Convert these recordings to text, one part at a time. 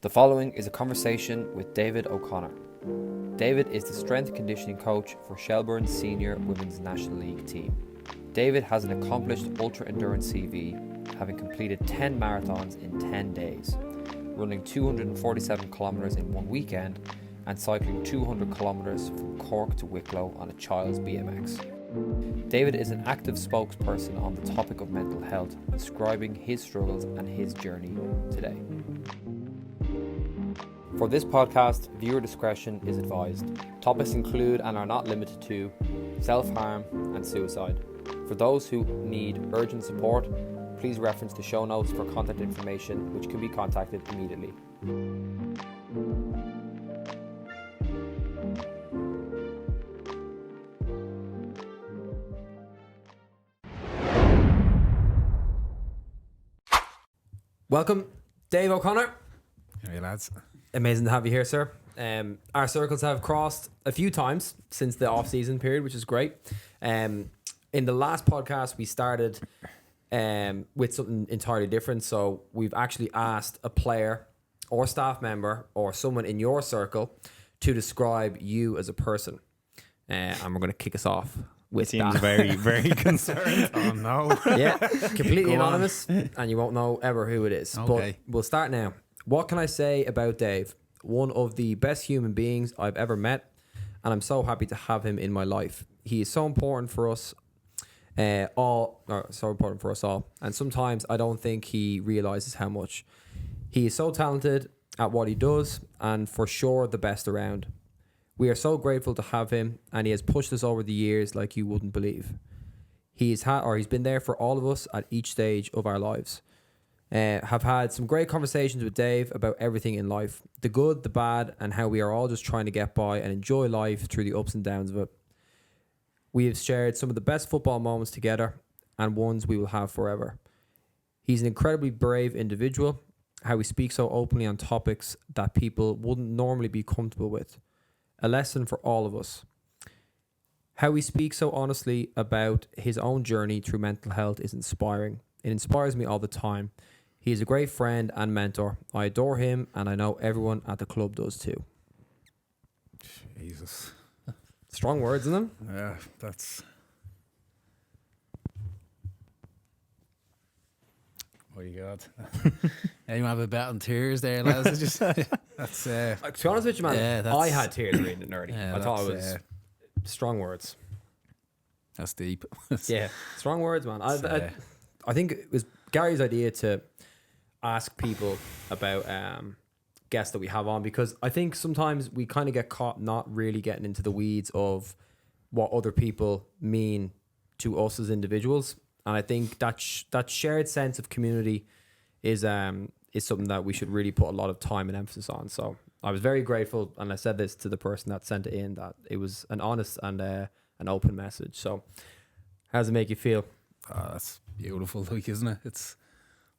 The following is a conversation with David O'Connor. David is the strength conditioning coach for Shelbourne's senior women's National League team. David has an accomplished ultra-endurance CV, having completed 10 marathons in 10 days, running 247 kilometres in one weekend, and cycling 200 kilometres from Cork to Wicklow on a child's BMX. David is an active spokesperson on the topic of mental health, describing his struggles and his journey today. For this podcast, viewer discretion is advised. Topics include and are not limited to self-harm and suicide. For those who need urgent support, please reference the show notes for contact information, which can be contacted immediately. Welcome, Dave O'Connor. Hey lads. Amazing to have you here, sir. Our circles have crossed a few times since the off-season period, which is great. In the last podcast, we started with something entirely different. So we've actually asked a player or staff member or someone in your circle to describe you as a person. And we're going to kick us off with Seems that. very, very concerned. Oh no. Yeah, completely Go on. anonymous, and you won't know ever who it is. Okay. But we'll start now. What can I say about Dave? One of the best human beings I've ever met, and I'm so happy to have him in my life. He is so important for us all. And sometimes I don't think he realizes how much. He is so talented at what he does, and for sure the best around. We are so grateful to have him, and he has pushed us over the years like you wouldn't believe. He's been there for all of us at each stage of our lives. Have had some great conversations with Dave about everything in life, the good, the bad, and how we are all just trying to get by and enjoy life through the ups and downs of it. We have shared some of the best football moments together and ones we will have forever. He's an incredibly brave individual, how he speaks so openly on topics that people wouldn't normally be comfortable with. A lesson for all of us. How he speaks so honestly about his own journey through mental health is inspiring. It inspires me all the time. He is a great friend and mentor. I adore him, and I know everyone at the club does too. Jesus. Strong words, isn't it? Yeah, that's. Oh my God. You have a bet on tears there, lads. It's just that's. To be honest with you, man, Yeah, that's- I had tears reading it early. Yeah, I thought it that's, was strong words. That's deep. Yeah, strong words, man. I think it was Gary's idea to ask people about guests that we have on, because I think sometimes we kind of get caught not really getting into the weeds of what other people mean to us as individuals, and I think that shared sense of community is something that we should really put a lot of time and emphasis on. So I was very grateful, and I said this to the person that sent it in, that it was an honest and an open message. So how does it make you feel? Oh, that's beautiful, like, isn't it? It's,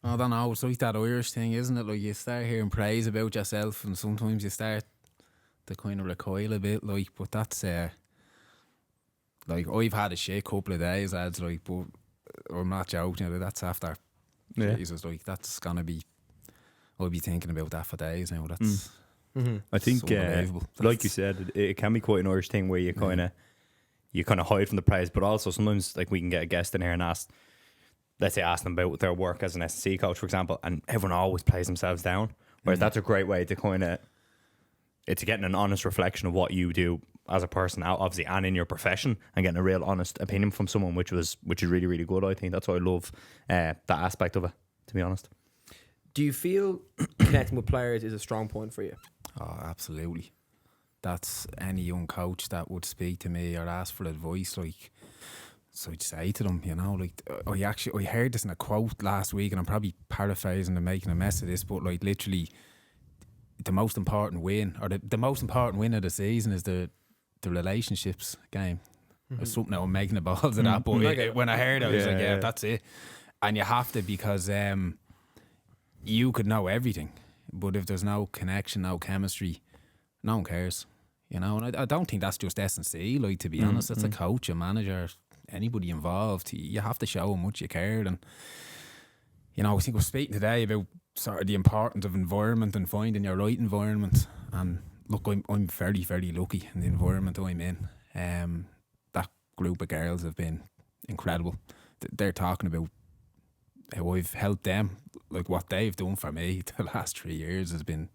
I don't know, it's like that Irish thing, isn't it? Like, you start hearing praise about yourself, and sometimes you start to kind of recoil a bit, like, but that's, like, I've had a shit couple of days, lads, like, but I'm not joking, like, that's after, Jesus, like, that's gonna be, I'll be thinking about that for days now, that's, I think, unbelievable. like you said, it can be quite an Irish thing where you kind of hide from the praise, but also sometimes, like, we can get a guest in here and ask them about their work as an S&C coach, for example, and everyone always plays themselves down. Whereas that's a great way to it's getting an honest reflection of what you do as a person, obviously, and in your profession, and getting a real honest opinion from someone, which is really, really good. I think that's why I love that aspect of it, to be honest. Do you feel connecting with players is a strong point for you? Oh, absolutely. That's any young coach that would speak to me or ask for advice, like, so I'd say to them, you know, like, I heard this in a quote last week, and I'm probably paraphrasing and making a mess of this, but like, literally, the most important win, or the most important win of the season is the relationships game. There's something that I'm making the balls of that, but when I heard it, I was like, yeah, that's it. And you have to, because you could know everything, but if there's no connection, no chemistry, no one cares, you know. And I don't think that's just S&C, like, to be honest. That's a coach, a manager, anybody involved. You have to show how much you cared. And, you know, I think we're speaking today about sort of the importance of environment and finding your right environment. And look, I'm very, very lucky in the environment I'm in. That group of girls have been incredible. They're talking about how I've helped them. Like what they've done for me the last 3 years has been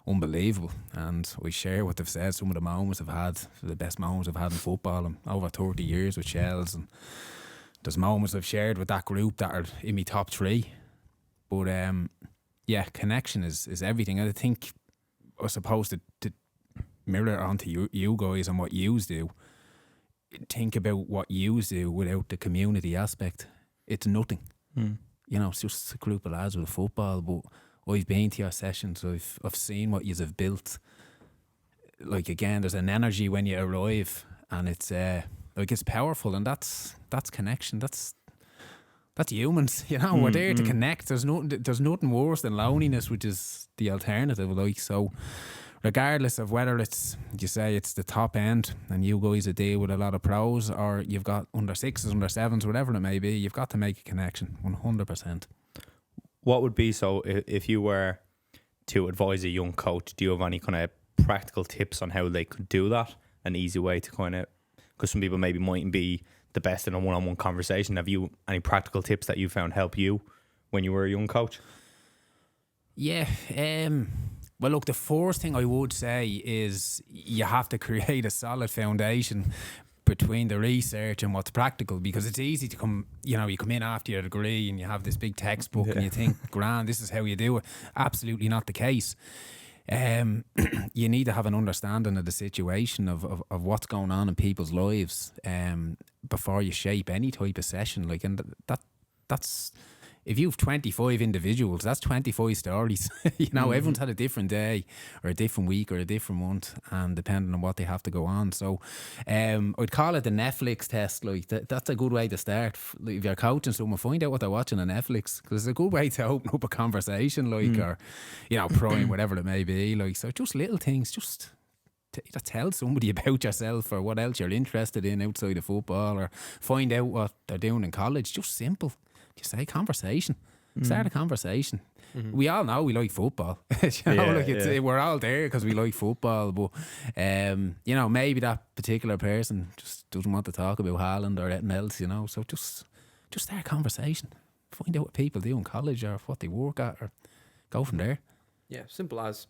unbelievable. And we share what they've said, some of the moments I've had, the best moments I've had in football. I'm over 30 years with Shells, and there's moments I've shared with that group that are in my top 3. But yeah, connection is everything. I think I suppose to mirror onto you guys and what yous do. Think about what yous do without the community aspect. It's nothing. You know, it's just a group of lads with a football. But I've been to your sessions. I've seen what yous have built. Like again, there's an energy when you arrive, and it's like it's powerful, and that's connection. That's humans, you know. We're there to connect. There's nothing worse than loneliness, which is the alternative. Like, so, regardless of whether it's, you say it's the top end and you guys deal with a lot of pros, or you've got under 6s, under 7s, whatever it may be, you've got to make a connection, 100%. What would be, so if you were to advise a young coach, do you have any kind of practical tips on how they could do that? An easy way to kind of, because some people maybe mightn't be the best in a one-on-one conversation. Have you any practical tips that you found help you when you were a young coach? Yeah, well, look, the first thing I would say is you have to create a solid foundation between the research and what's practical, because it's easy to come, you know, you come in after your degree and you have this big textbook and you think, grand, this is how you do it. Absolutely not the case. You need to have an understanding of the situation of what's going on in people's lives before you shape any type of session. Like, and that's if you've 25 individuals, that's 25 stories. You know, everyone's had a different day or a different week or a different month, and depending on what they have to go on. So I'd call it the Netflix test. Like, that's a good way to start. If you're coaching someone, find out what they're watching on Netflix, because it's a good way to open up a conversation, like, or, you know, Prime, whatever it may be. Like, so just little things, just to tell somebody about yourself or what else you're interested in outside of football, or find out what they're doing in college. Just simple. Just say conversation. Start a conversation. We all know we like football. You know, we're all there because we like football. But you know, maybe that particular person just doesn't want to talk about Haaland or anything else. You know, so just start a conversation. Find out what people do in college or what they work at, or go from there. Yeah, simple as.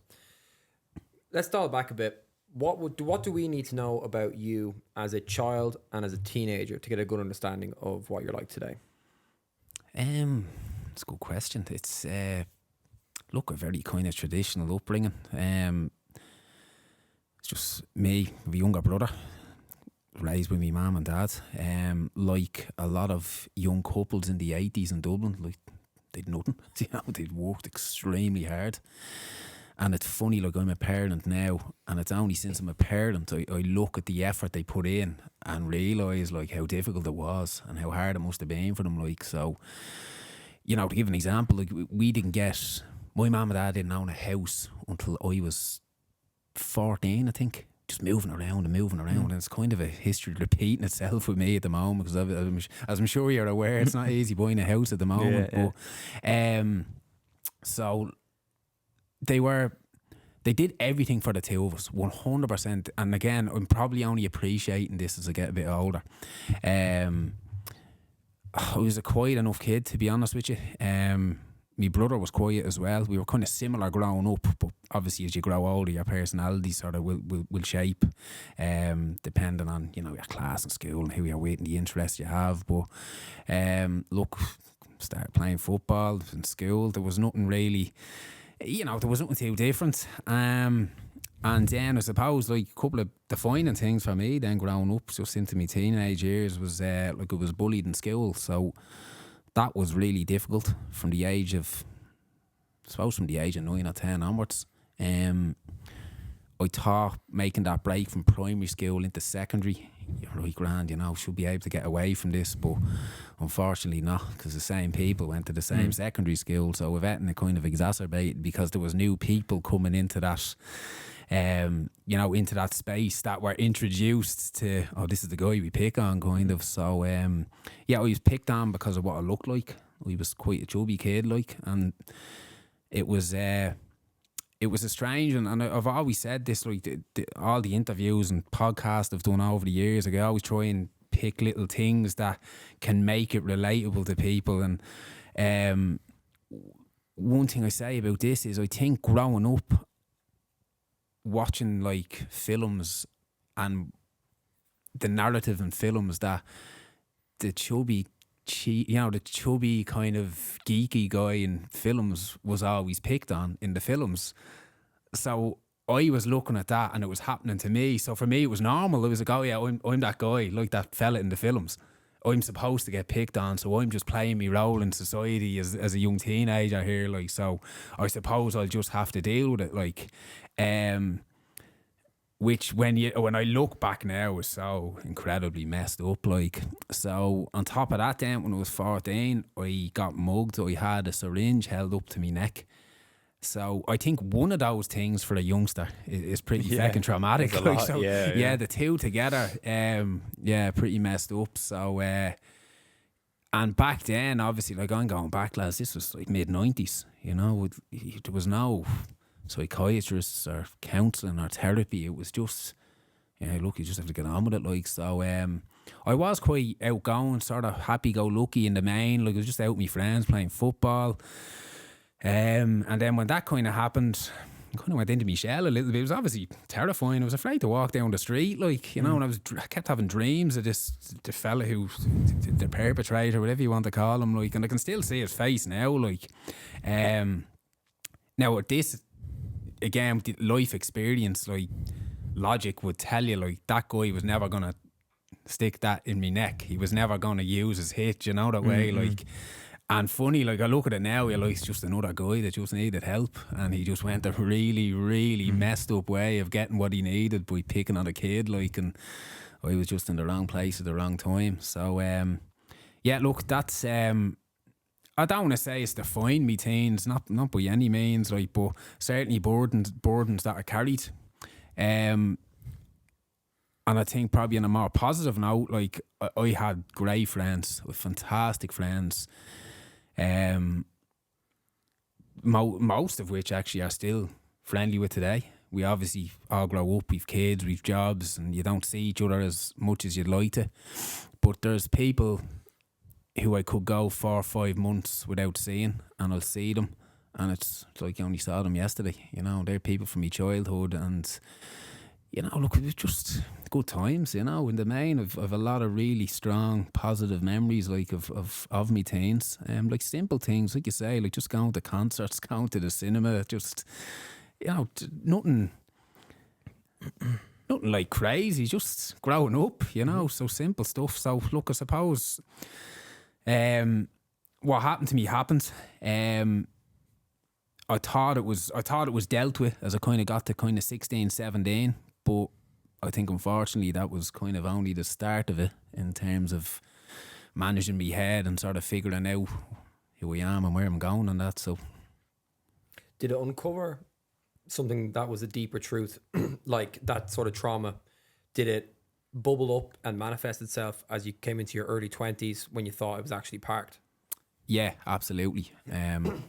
Let's dial back a bit. What do we need to know about you as a child and as a teenager to get a good understanding of what you're like today? It's a good question. It's look, a very kind of traditional upbringing. It's just me, my younger brother, raised with my mum and dad. Like a lot of young couples in the 80s in Dublin, like, they'd nothing. You know, they'd worked extremely hard. And it's funny, like, I'm a parent now, and it's only since I'm a parent I look at the effort they put in and realise, like, how difficult it was and how hard it must have been for them. Like, so, you know, to give an example, like, we didn't get, my mum and dad didn't own a house until I was 14, I think. Just moving around. And it's kind of a history repeating itself with me at the moment, because as I'm sure you're aware, it's not easy buying a house at the moment. But so they did everything for the two of us, 100%. And again, I'm probably only appreciating this as I get a bit older. I was a quiet enough kid, to be honest with you. My brother was quiet as well. We were kind of similar growing up, but obviously as you grow older, your personality sort of will shape, depending on, you know, your class and school and who you're with and the interests you have. But look, started playing football in school. There was nothing really, you know, there was nothing too different. And then I suppose, like, a couple of defining things for me then growing up just into my teenage years was like, I was bullied in school. So that was really difficult from the age of 9 or 10 onwards. I thought making that break from primary school into secondary, you're right, grand, you know, should be able to get away from this, but unfortunately not, because the same people went to the same secondary school. So it kind of exacerbated because there was new people coming into that, you know, into that space that were introduced to, oh, this is the guy we pick on, kind of. So yeah, I was picked on because of what I looked like. I was quite a chubby kid, like, and it was a strange one, and I've always said this, like all the interviews and podcasts I've done over the years, like, I always try and pick little things that can make it relatable to people. And one thing I say about this is, I think growing up watching like films and the narrative in films, that the chubby kind of geeky guy in films was always picked on in the films. So I was looking at that and it was happening to me. So for me it was normal. It was like, oh yeah, I'm that guy, like that fella in the films. I'm supposed to get picked on, so I'm just playing me role in society as a young teenager here. Like, so I suppose I'll just have to deal with it. Like, which when I look back now is so incredibly messed up. Like, so on top of that, then when I was 14, I got mugged. I had a syringe held up to my neck. So I think one of those things for a youngster is pretty fucking traumatic. Like, so, yeah, the two together, pretty messed up. So, and back then, obviously, like, I'm going back, lads, this was like mid-90s, you know, there was no psychiatrists or counselling or therapy. It was just, look, you just have to get on with it. Like, so, I was quite outgoing, sort of happy-go-lucky in the main. Like, I was just out with my friends playing football. And then when that kind of happened, I kind of went into my shell a little bit. It was obviously terrifying. I was afraid to walk down the street, like, you know, and I kept having dreams of the fella who, the perpetrator, whatever you want to call him, like, and I can still see his face now, like. Now, this, again, the life experience, like, logic would tell you, like, that guy was never going to stick that in me neck. He was never going to use his hit, you know, that way, like. And funny, like, I look at it now, you're like, it's just another guy that just needed help, and he just went a really, really messed up way of getting what he needed by picking on a kid, like, and I was just in the wrong place at the wrong time. So, yeah, look, that's, I don't want to say it's defined me teens, not by any means, right, but certainly burdens that I carried. And I think probably on a more positive note, like, I had great friends, fantastic friends. Most of which actually are still friendly with today. We obviously all grow up, we've kids, we've jobs, and you don't see each other as much as you'd like to. But there's people who I could go 4 or 5 months without seeing, and I'll see them, and it's like I only saw them yesterday. You know, they're people from my childhood, and, you know, look, it was just good times, you know, in the main. I've a lot of really strong, positive memories, like, of me teens. Like, simple things, like you say, like just going to concerts, going to the cinema, just, you know, nothing like crazy, just growing up, you know, so simple stuff. So, look, I suppose what happened to me happened. I thought it was dealt with as I kind of got to kind of 16, 17, but I think unfortunately that was kind of only the start of it in terms of managing my head and sort of figuring out who I am and where I'm going and that. So, did it uncover something that was a deeper truth, like that sort of trauma? Did it bubble up and manifest itself as you came into your early 20s when you thought it was actually parked? Yeah, absolutely. And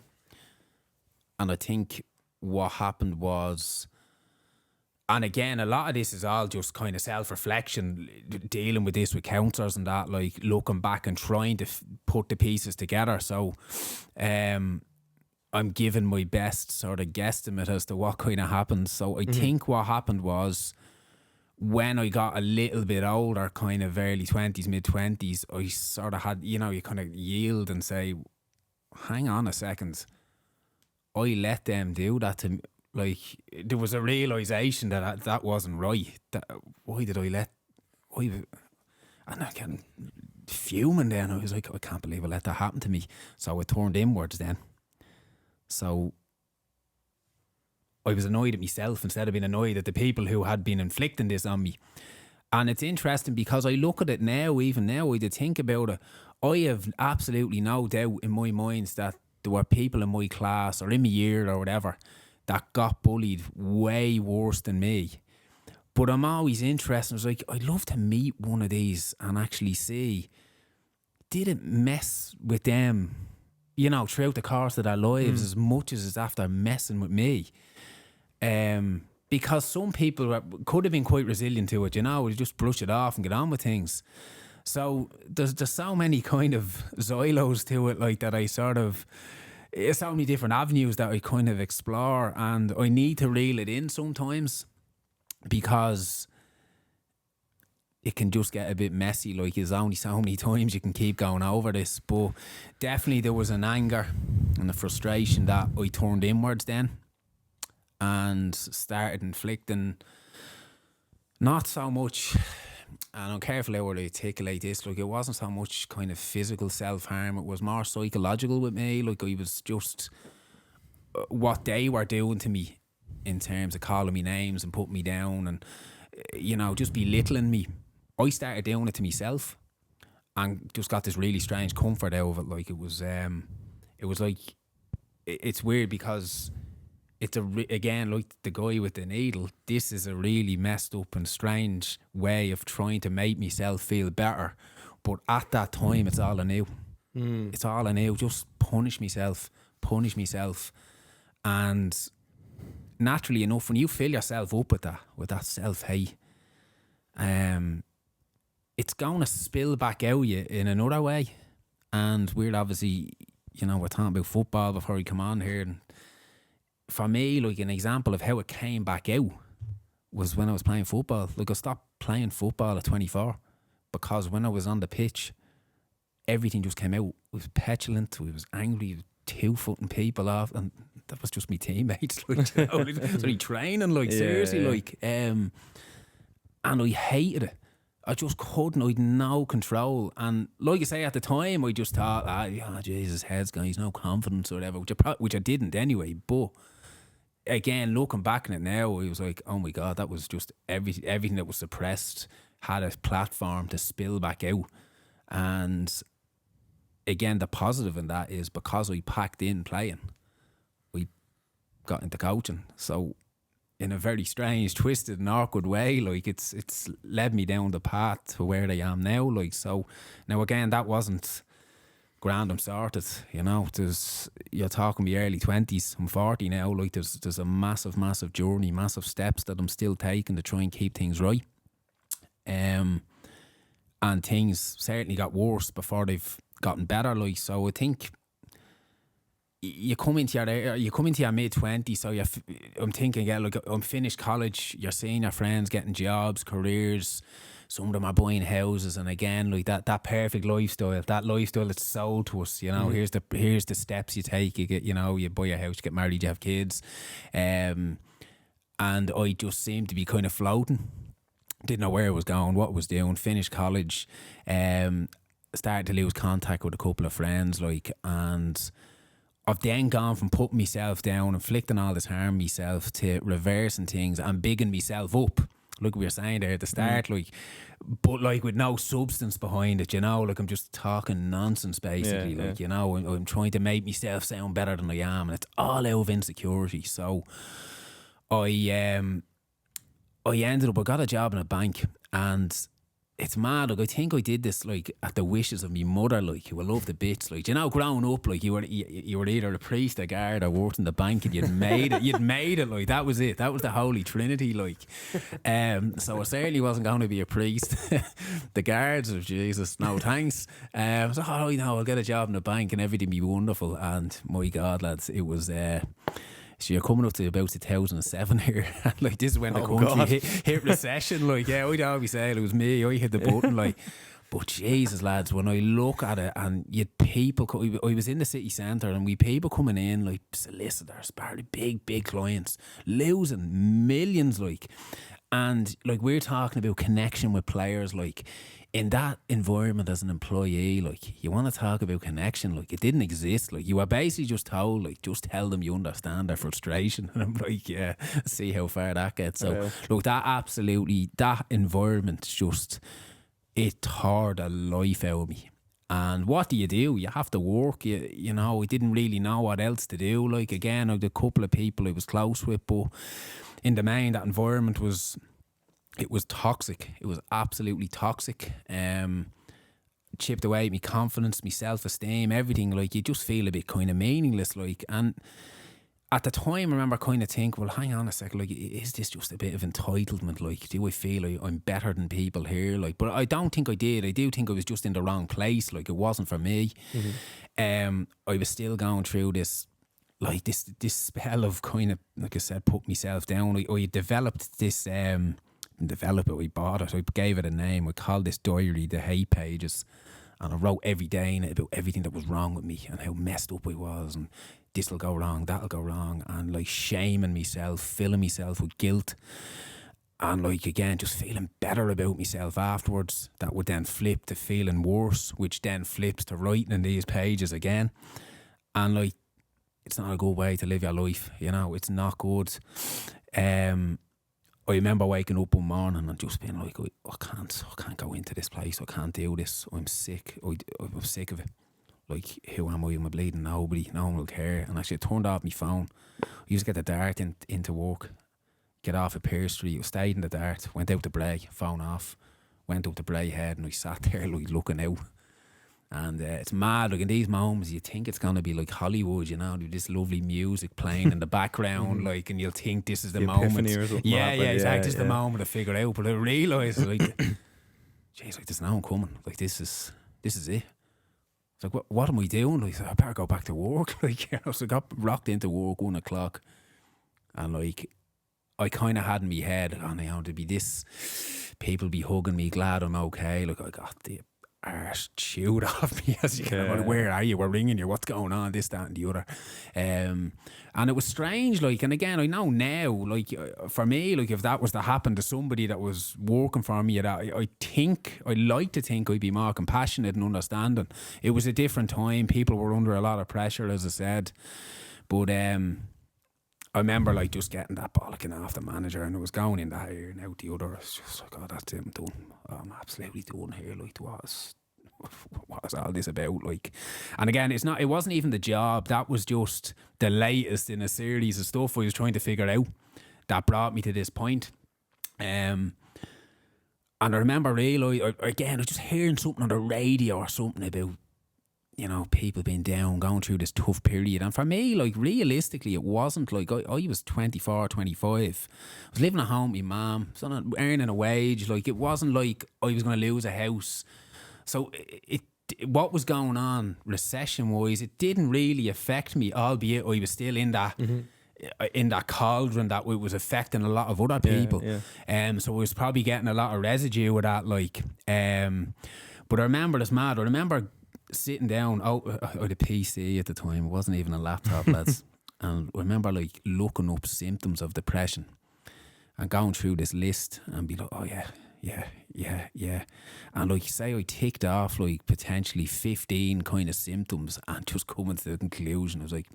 I think what happened was, and again, a lot of this is all just kind of self-reflection, dealing with this with counsellors and that, like, looking back and trying to put the pieces together. So I'm giving my best sort of guesstimate as to what kind of happened. So I think what happened was, when I got a little bit older, kind of early 20s, mid-20s, I sort of had, you know, you kind of yield and say, hang on a second, I let them do that to me. Like, there was a realisation that wasn't right. And I can fuming then. I was like, I can't believe I let that happen to me. So I turned inwards then. So I was annoyed at myself instead of being annoyed at the people who had been inflicting this on me. And it's interesting because I look at it now, even now, I did think about it. I have absolutely no doubt in my mind that there were people in my class or in my year or whatever that got bullied way worse than me. But I'm always interested. I was like, I'd love to meet one of these and actually see, did it mess with them you know, throughout the course of their lives, as much as it's after messing with me. Because some people could have been quite resilient to it, you know, they just brush it off and get on with things. So there's so many kind of silos to it, like that I sort of, it's so many different avenues that I kind of explore, and I need to reel it in sometimes because it can just get a bit messy. Like, there's only so many times you can keep going over this. But definitely there was an anger and a frustration that I turned inwards then and started inflicting not so much, and I'm careful how I articulate this, like, it wasn't so much kind of physical self-harm, it was more psychological with me. Like, I was just, what they were doing to me in terms of calling me names and putting me down and, you know, just belittling me, I started doing it to myself and just got this really strange comfort out of it. Like, it was like, it's weird because it's again, like the guy with the needle, this is a really messed up and strange way of trying to make myself feel better. But at that time, it's all I knew. It's all I knew. Just punish myself. And naturally enough, when you fill yourself up with that self-hate, it's going to spill back out you in another way. And we're obviously, you know, we're talking about football before we come on here. And for me, like, an example of how it came back out was when I was playing football. Like, I stopped playing football at 24 because when I was on the pitch, everything just came out. I was petulant, I was angry, two-footing people off, and that was just my teammates. Like, you know, like training, like, seriously, like, and I hated it. I just couldn't. I had no control. And like I say, at the time, I just thought, Jesus, head's gone, he's no confidence or whatever, which I didn't anyway. But again, looking back on it now, I was like, oh my God, that was just everything that was suppressed had a platform to spill back out. And again, the positive in that is because I packed in playing, we got into coaching. So in a very strange, twisted and awkward way, like, it's led me down the path to where I am now. Like, so now again, that wasn't grand and sorted, you know. You're talking my early 20s, I'm 40 now. Like, there's a massive journey, massive steps that I'm still taking to try and keep things right. And things certainly got worse before they've gotten better. Like, so I think you come into your mid-20s, so I'm thinking, yeah, like, I'm finished college, you're seeing your friends getting jobs, careers, some of them are buying houses, and again, like, that perfect lifestyle, that's sold to us, you know. Here's the steps you take, you get, you know, you buy a house, you get married, you have kids, and I just seemed to be kind of floating, didn't know where I was going, what I was doing. Finished college, started to lose contact with a couple of friends, like, and I've then gone from putting myself down, inflicting all this harm myself, to reversing things and bigging myself up. Like we were saying there at the start, like, but like with no substance behind it, you know, like, I'm just talking nonsense basically, like, you know, I'm trying to make myself sound better than I am, and it's all out of insecurity. So I ended up, I got a job in a bank, and it's mad. Like, I think I did this, like, at the wishes of my mother, like, who I loved the bits. Like, you know, growing up, like, you were either a priest, a guard, or worked in the bank, and you'd made it. Like, that was it. That was the Holy Trinity. Like, so I certainly wasn't going to be a priest. The guards of Jesus, no thanks. So, I'll get a job in the bank and everything be wonderful. And my God, lads, it was. So you're coming up to about 2007 here. Like, this is when the country hit recession. Like, yeah, I'd always say it was me. I hit the button. Like, but Jesus, lads, when I look at it, and you'd people, I was in the city centre, and we people coming in like solicitors, big clients, losing millions, like, and like, we're talking about connection with players, like. In that environment as an employee, like, you want to talk about connection, like, it didn't exist. Like, you were basically just told, like, just tell them you understand their frustration. And I'm like, yeah, see how far that gets. So, look, that environment just, it tore the life out of me. And what do? You have to work. You know, I didn't really know what else to do. Like, again, I had a couple of people I was close with, but in the main, that environment was... It was toxic. It was absolutely toxic. chipped away at me confidence, me self-esteem, everything. Like, you just feel a bit kind of meaningless. Like, and at the time, I remember kind of thinking, well, hang on a second, like, is this just a bit of entitlement? Like, do I feel like I'm better than people here? Like, but I don't think I did. I do think I was just in the wrong place. Like, it wasn't for me. I was still going through this, like, this spell of kind of, like I said, put myself down. I developed this, develop it, I bought it, I gave it a name. I called this diary the Hate Pages, and I wrote every day in it about everything that was wrong with me and how messed up I was, and this will go wrong, that'll go wrong, and like shaming myself, filling myself with guilt, and like, again, just feeling better about myself afterwards. That would then flip to feeling worse, which then flips to writing in these pages again. And like, it's not a good way to live your life, you know, it's not good. I remember waking up one morning and just being like, I can't go into this place, I can't do this, I'm sick, I'm sick of it. Like, who am I? I'm a bleeding nobody, no one will care. And actually, I turned off my phone. I used to get the dart into work, get off at Pearse Street, I stayed in the dart, went out to Bray, phone off, went up to Bray Head, and I sat there like looking out. And it's mad, like, in these moments you think it's gonna be like Hollywood, you know, this lovely music playing in the background, like, and you'll think this is the moment. Yeah, exactly. This is the moment to figure it out. But I realised, like, jeez, like, there's no one coming. Like, this is it. It's like, what am I doing? Like, I better go back to work. Like, you know, so I got rocked into work 1 o'clock, and like, I kind of had in my head, oh, you know, to be this, people be hugging me, glad I'm okay. Like, I got the arse chewed off me, as you can imagine. Where are you? We're ringing you. What's going on? This, that, and the other. And it was strange. Like, and again, I know now, like, for me, like, if that was to happen to somebody that was working for me, I like to think I'd be more compassionate and understanding. It was a different time. People were under a lot of pressure, as I said. But I remember, like, just getting that bollocking off the manager, and it was going in that ear and out the other. It's just like, oh, that's it, I'm done. I'm absolutely done here. Like, what is all this about? Like, and again, it wasn't even the job. That was just the latest in a series of stuff I was trying to figure out that brought me to this point. And I remember really, again, I was just hearing something on the radio or something about, you know, people being down, going through this tough period. And for me, like, realistically, it wasn't like, I was 24, 25. I was living at home with my mum, earning a wage. Like, it wasn't like I was going to lose a house. So what was going on recession-wise, it didn't really affect me, albeit I was still in that in that cauldron that it was affecting a lot of other people. So I was probably getting a lot of residue with that. Like, but I remember this mad. I remember sitting down out the PC at the time. It wasn't even a laptop, lads. And I remember, like, looking up symptoms of depression and going through this list and be like, oh yeah. And like, say I ticked off like potentially 15 kind of symptoms and just coming to the conclusion, I was like,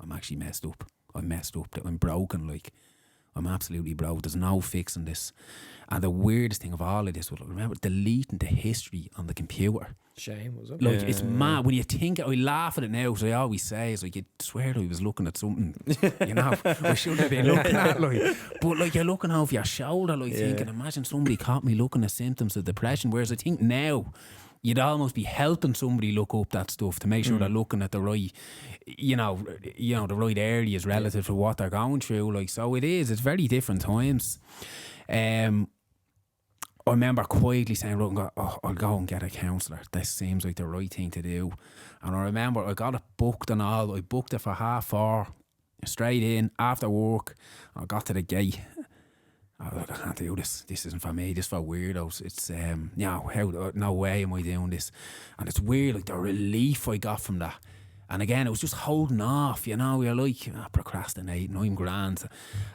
I'm actually messed up. I'm broken. Like, I'm absolutely broke. There's no fixing this. And the weirdest thing of all of this was, I remember deleting the history on the computer. Shame, was it? Like, it's mad. When you think, I laugh at it now, because I always say, it's like, you swear I was looking at something, you know, I shouldn't have been looking at, like. But like, you're looking over your shoulder, like, thinking, imagine somebody caught me looking at symptoms of depression. Whereas I think now, you'd almost be helping somebody look up that stuff to make sure they're looking at the right, you know, the right areas relative to what they're going through. Like, so it's very different times. I remember quietly saying, I'll go and get a counsellor. This seems like the right thing to do. And I remember I got it booked and all. I booked it for 4:30, straight in, after work. I got to the gate. I was like, I can't do this. This isn't for me. This is for weirdos. It's, no way am I doing this. And it's weird, like, the relief I got from that. And again, it was just holding off, you know. You're like, procrastinating, I'm grand.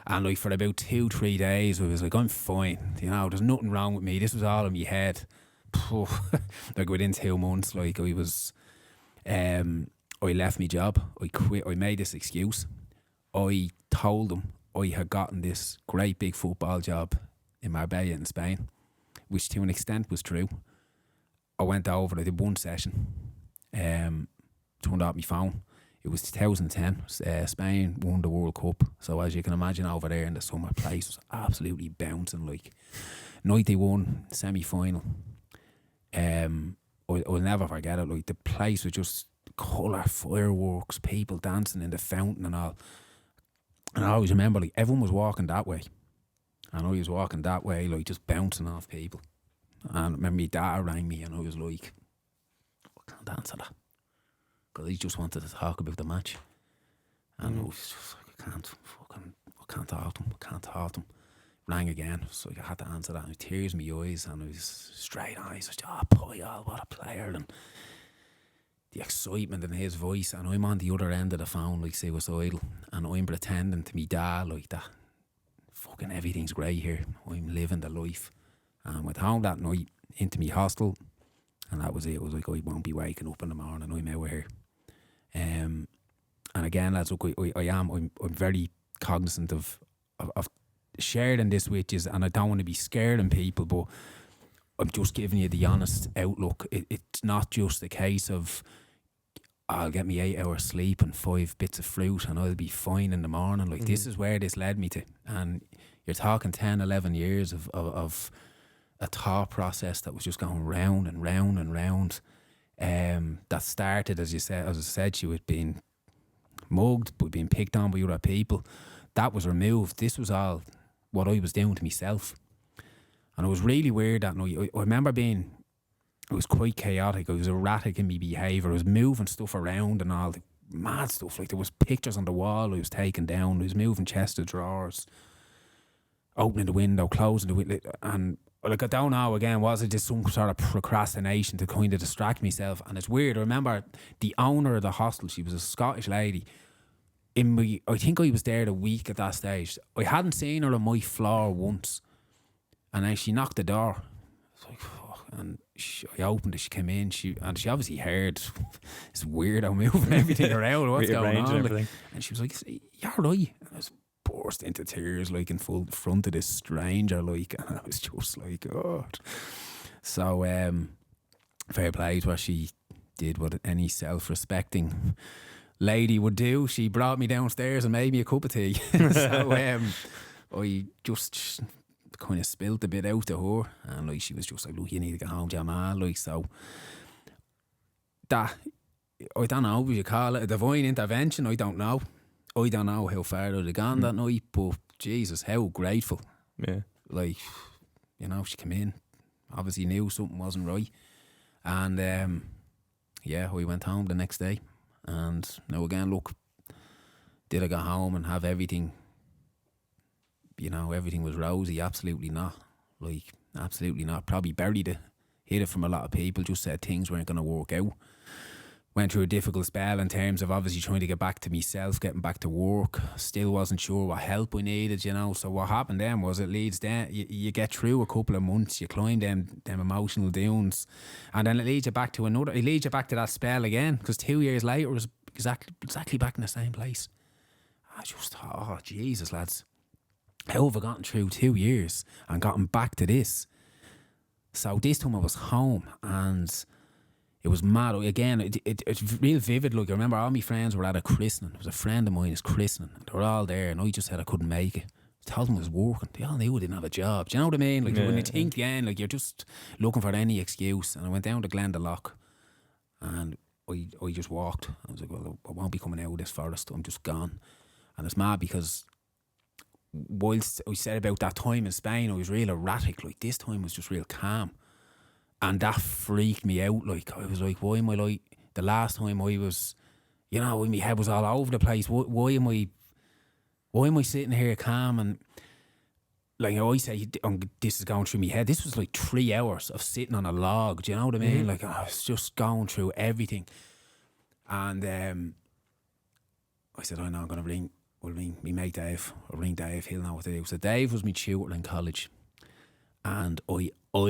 And like, for about 2-3 days, I was like, I'm fine, you know, there's nothing wrong with me. This was all in my head. Like, within 2 months, like, I was, I left my job, I quit, I made this excuse. I told them I had gotten this great big football job in Marbella in Spain, which to an extent was true. I went over, I did one session, turned off my phone. It was 2010. Spain won the World Cup. So as you can imagine, over there in the summer, place was absolutely bouncing. Like, night they won, semi-final. I I'll never forget it. Like, the place was just colour, fireworks, people dancing in the fountain and all. And I always remember, like, everyone was walking that way. And I was walking that way, like, just bouncing off people. And I remember my dad rang me and I was like, I can't answer that. Because he just wanted to talk about the match. And I was just like, I can't talk to him. Rang again, so I had to answer that. And tears in my eyes, and it was straight eyes. I was like, Pyle, what a player. And the excitement in his voice. And I'm on the other end of the phone, like, suicidal. And I'm pretending to me dad, like, that fucking everything's great here. I'm living the life. And went home that night into my hostel, and that was it. It was like, I won't be waking up in the morning. I'm out here. And again, lads, look, I'm very cognizant of sharing this with you, and I don't want to be scaring people, but I'm just giving you the honest outlook. It's not just a case of I'll get me 8 hours sleep and 5 bits of fruit and I'll be fine in the morning. Like, this is where this led me to. And you're talking 10, 11 years of a thought process that was just going round and round and round. That started, as I said, you had been mugged, but being picked on by other people. That was removed. This was all what I was doing to myself. And it was really weird that night. I remember it was quite chaotic. I was erratic in my behaviour. I was moving stuff around and all the mad stuff. Like, there was pictures on the wall I was taking down. I was moving chest of drawers, opening the window, closing the window. And like, I don't know, again, was it just some sort of procrastination to kind of distract myself? And it's weird. I remember the owner of the hostel, she was a Scottish lady. I think I was there a week at that stage. I hadn't seen her on my floor once. And then she knocked the door. It's like, fuck. And I opened it, she came in, she obviously heard this weirdo moving everything around. What's going on? Like, and she was like, you're right. And I was burst into tears, like, in full front of this stranger, like, and I was just like, God. So, fair play to her. She did what any self-respecting lady would do. She brought me downstairs and made me a cup of tea. So I just kind of spilled a bit out to her, and like, she was just like, look, you need to get home to your man. Like, so that, I don't know, would you call it a divine intervention? I don't know how far I'd have gone that night, but Jesus, how grateful. Yeah. Like, you know, she came in, obviously knew something wasn't right, and we went home the next day. And now again, look, did I go home and have everything, you know, everything was rosy? Absolutely not. Like, absolutely not. Probably buried it, hid it from a lot of people, just said things weren't going to work out. Went through a difficult spell in terms of obviously trying to get back to myself, getting back to work. Still wasn't sure what help I needed, you know. So what happened then was, it leads down, you get through a couple of months, you climb them emotional dunes, and then it leads you back to that spell again, because 2 years later it was exactly back in the same place. I just thought, oh Jesus, lads, how have I gotten through 2 years and gotten back to this? So this time I was home, and it was mad. Again, it's real vivid. Like, I remember all my friends were at a christening. It was a friend of mine's christening, and they were all there, and I just said I couldn't make it. I told them I was working. They all knew I didn't have a job. Do you know what I mean? Like, when you think again, like, you're just looking for any excuse. And I went down to Glendalough, and I just walked. I was like, well, I won't be coming out of this forest. I'm just gone. And it's mad because whilst I said about that time in Spain, I was real erratic. Like, this time was just real calm. And that freaked me out. Like, I was like, why am I like, the last time I was, you know, my head was all over the place. Why am I sitting here calm? And like, I say, this is going through my head. This was like 3 hours of sitting on a log. Do you know what I mean? Like, I was just going through everything. And I said, I know, I'm going to ring me mate Dave. I'll ring Dave, he'll know what to do. So Dave was my tutor in college. And we all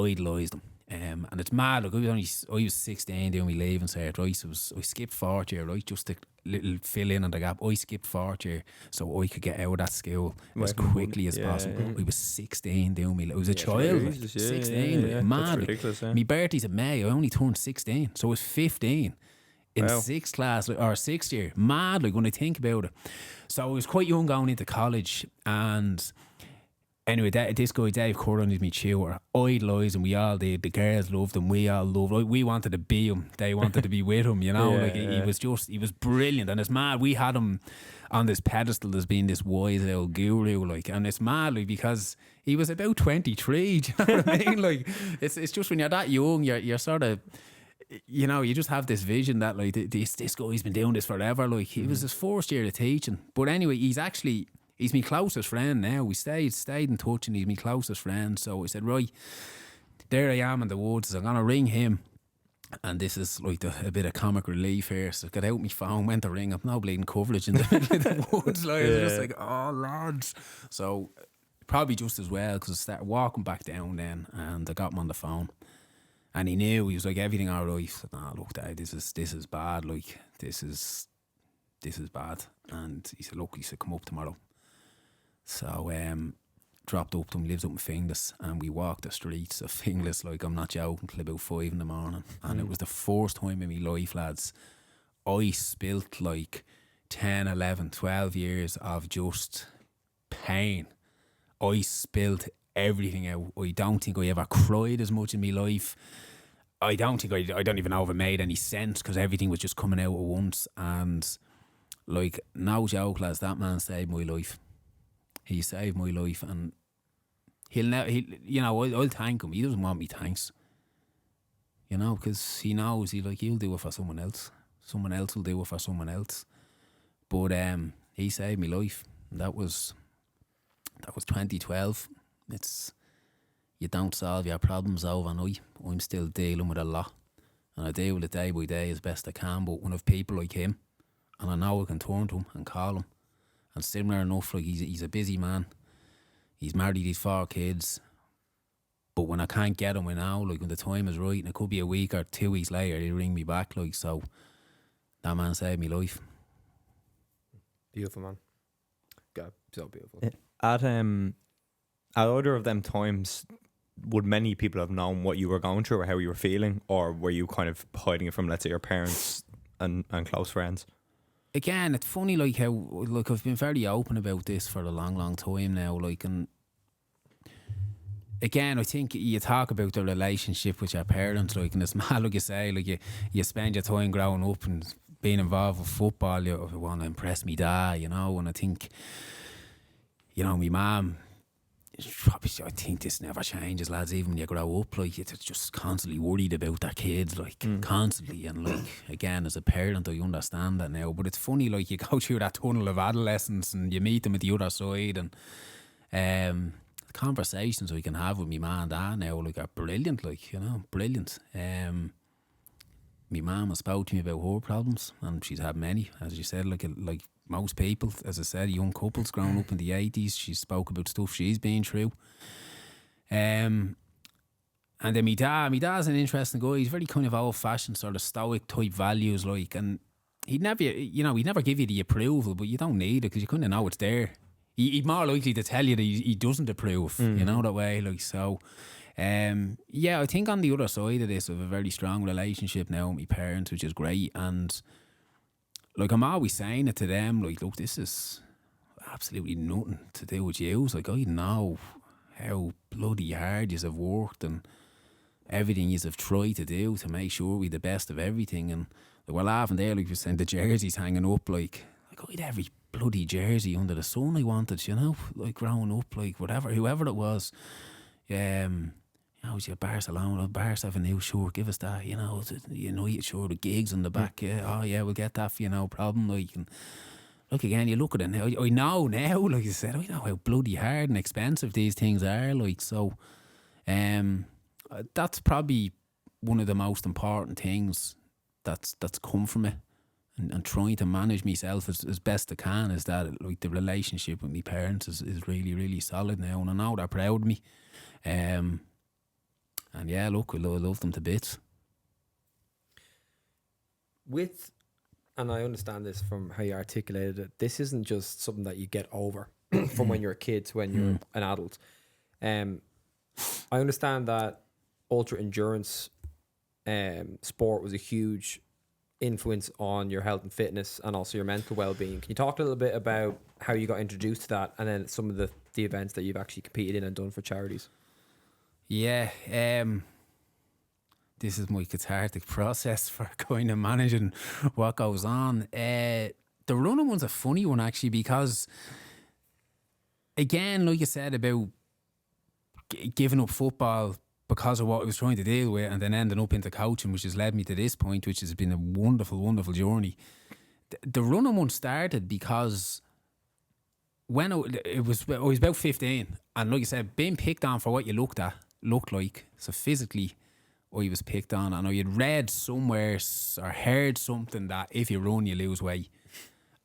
idolised him. And it's mad, look, I was 16 doing my leaving cert, right? So I skipped fourth year, right? Just to little fill in on the gap. I skipped fourth year so I could get out of that school as quickly as possible. I was 16 doing me. I was a child, like, 16, mad. Ridiculous, my birthday's in May, I only turned 16, so I was 15 in sixth class, or sixth year. Mad, like, when I think about it. So I was quite young going into college, and Anyway, this guy Dave Curran is my tutor. Idolised him, we all did. The girls loved him, we all loved him. We wanted to be him, they wanted to be with him, you know. He was brilliant, and it's mad. We had him on this pedestal as being this wise old guru, like, and it's mad, like, because he was about 23. Do you know what I mean? Like, it's just when you're that young, you're sort of, you know, you just have this vision that, like, this guy's been doing this forever. Like, he was his first year of teaching, but anyway, he's my closest friend now. We stayed in touch, and he's my closest friend. So I said, right, there I am in the woods. I'm gonna ring him, and this is like a bit of comic relief here. So I got out my phone, went to ring up, no bleeding coverage in the middle of the woods. Like, I was just like, oh lads. So probably just as well, because I started walking back down then, and I got him on the phone, and he knew. He was like, everything all right? I said, no, look, Dad, this is bad. Like, this is bad. And he said, look, come up tomorrow. So dropped up to him, lives up in Finglas, and we walked the streets of Finglas, like, I'm not joking, till about 5 in the morning. And it was the first time in my life, lads, I spilt like 10, 11, 12 years of just pain. I spilt everything out. I don't think I ever cried as much in my life. I don't even know if it made any sense, because everything was just coming out at once. And like, no joke, lads, that man saved my life. He saved my life, and I'll thank him. He doesn't want me thanks, you know, because he knows he'll do it for someone else. Someone else will do it for someone else. But he saved my life. And that was 2012. You don't solve your problems overnight. I'm still dealing with a lot, and I deal with it day by day as best I can. But when I've people like him, and I know I can turn to him and call him. And similar enough, like, he's a busy man. He's married, he's 4 kids. But when I can't get him now, like, when the time is right, and it could be a week or 2 weeks later, he'll ring me back, like, so that man saved me life. Beautiful, man. God, so beautiful. At either of them times, would many people have known what you were going through or how you were feeling, or were you kind of hiding it from, let's say, your parents and close friends? Again, it's funny, like, how, like, I've been very open about this for a long, long time now, like, and again, I think you talk about the relationship with your parents, like, and it's mad, like you say, like, you spend your time growing up and being involved with football, you want to impress me dad, you know, and I think, you know, my mum, I think this never changes, lads. Even when you grow up, like, you're just constantly worried about their kids, like, constantly. And, like, again, as a parent, I understand that now. But it's funny, like, you go through that tunnel of adolescence and you meet them at the other side, and the conversations we can have with my mum and dad now, like, are brilliant, like, you know, brilliant. My mum has spoke to me about her problems, and she's had many, as you said, like most people, as I said, young couples growing up in the 80s. She spoke about stuff she's been through. And then my dad's an interesting guy. He's very kind of old-fashioned, sort of stoic type values, like, and he'd never give you the approval, but you don't need it, because you kind of know it's there. He'd more likely to tell you that he doesn't approve, you know, that way, like, so. I think on the other side of this, I have a very strong relationship now with my parents, which is great. And, like, I'm always saying it to them, like, look, this is absolutely nothing to do with you. It's like, I know how bloody hard you have worked and everything you have tried to do to make sure we're the best of everything. And, like, we're laughing there, like we were saying, the jerseys hanging up, like I had every bloody jersey under the sun I wanted, you know, like, growing up, like, whoever it was. You know, it's your Barcelona, Barca have a new shirt, give us that, you know, United shirt with gigs on the back, we'll get that for you, no problem, like. And look, again, you look at it now, I know now, like I said, I know how bloody hard and expensive these things are, like, so that's probably one of the most important things that's come from it, and trying to manage myself as best I can, is that, like, the relationship with my parents is really, really solid now, and I know they're proud of me. And yeah, look, I love them to bits. And I understand this from how you articulated it, this isn't just something that you get over from when you're a kid to when you're an adult. I understand that ultra endurance sport was a huge influence on your health and fitness, and also your mental well-being. Can you talk a little bit about how you got introduced to that, and then some of the the events that you've actually competed in and done for charities? Yeah, this is my cathartic process for kind of managing what goes on. The running one's a funny one actually, because again, like you said about giving up football because of what I was trying to deal with, and then ending up into coaching, which has led me to this point, which has been a wonderful, wonderful journey. The running one started because when I was about 15, and like you said, being picked on for what you looked like. So physically, I was picked on, and I had read somewhere or heard something that if you run, you lose weight.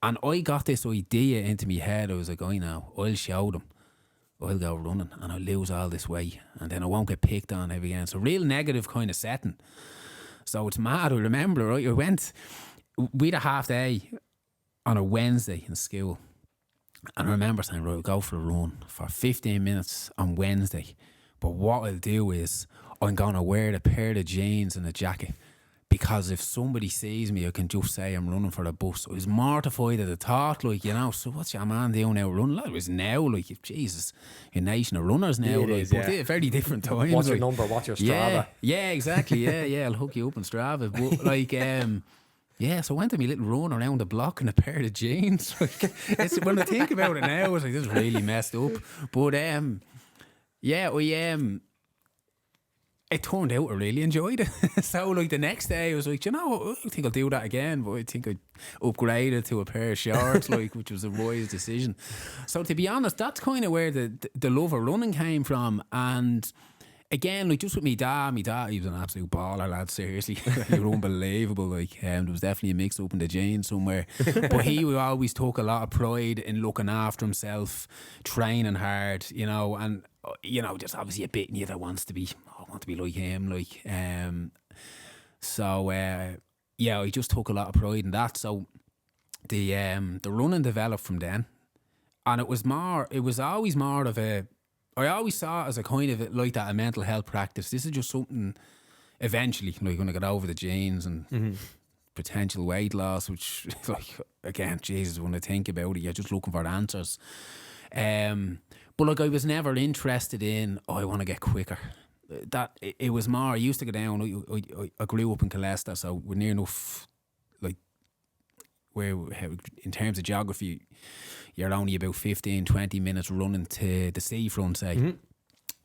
And I got this idea into my head. I was like, I know, I'll show them. I'll go running and I'll lose all this weight, and then I won't get picked on ever again. So real negative kind of setting. So it's mad. I remember, right, we had a half day on a Wednesday in school. And I remember saying, right, I'll go for a run for 15 minutes on Wednesday. But what I'll do is I'm going to wear a pair of jeans and a jacket, because if somebody sees me, I can just say I'm running for the bus. I was mortified at the thought, like, you know, so what's your man doing now running? Like, it was now, like, Jesus, a nation of runners now, It like, is, but yeah. very different times. What's your like, number? What's your Strava? yeah, exactly, yeah, I'll hook you up on Strava. But, like, yeah, so I went on my little run around the block in a pair of jeans. Like, when I think about it now, I was like, this is really messed up. But, yeah, it turned out I really enjoyed it. So, like, the next day I was like, you know, I think I'll do that again, but I think I upgraded to a pair of shorts, like, which was a wise decision. So, to be honest, that's kind of where the love of running came from. And again, like, just with me dad, he was an absolute baller, lad, seriously. He was unbelievable. Like, there was definitely a mix up in the jeans somewhere. But he always took a lot of pride in looking after himself, training hard, you know, and, you know, there's obviously a bit in you that wants to be, I want to be like him, like, so, yeah, I just took a lot of pride in that. So the running developed from then, and it was always more of a, I always saw it as a kind of like that, a mental health practice. This is just something eventually, like, going to get over the genes and potential weight loss, which, like, again, Jesus, when I think about it, you're just looking for answers. But, like, I was never interested in, I want to get quicker. That it was more, I used to go down, I grew up in Colester, so we're near enough, like, where in terms of geography, you're only about 15-20 minutes running to the seafront, say.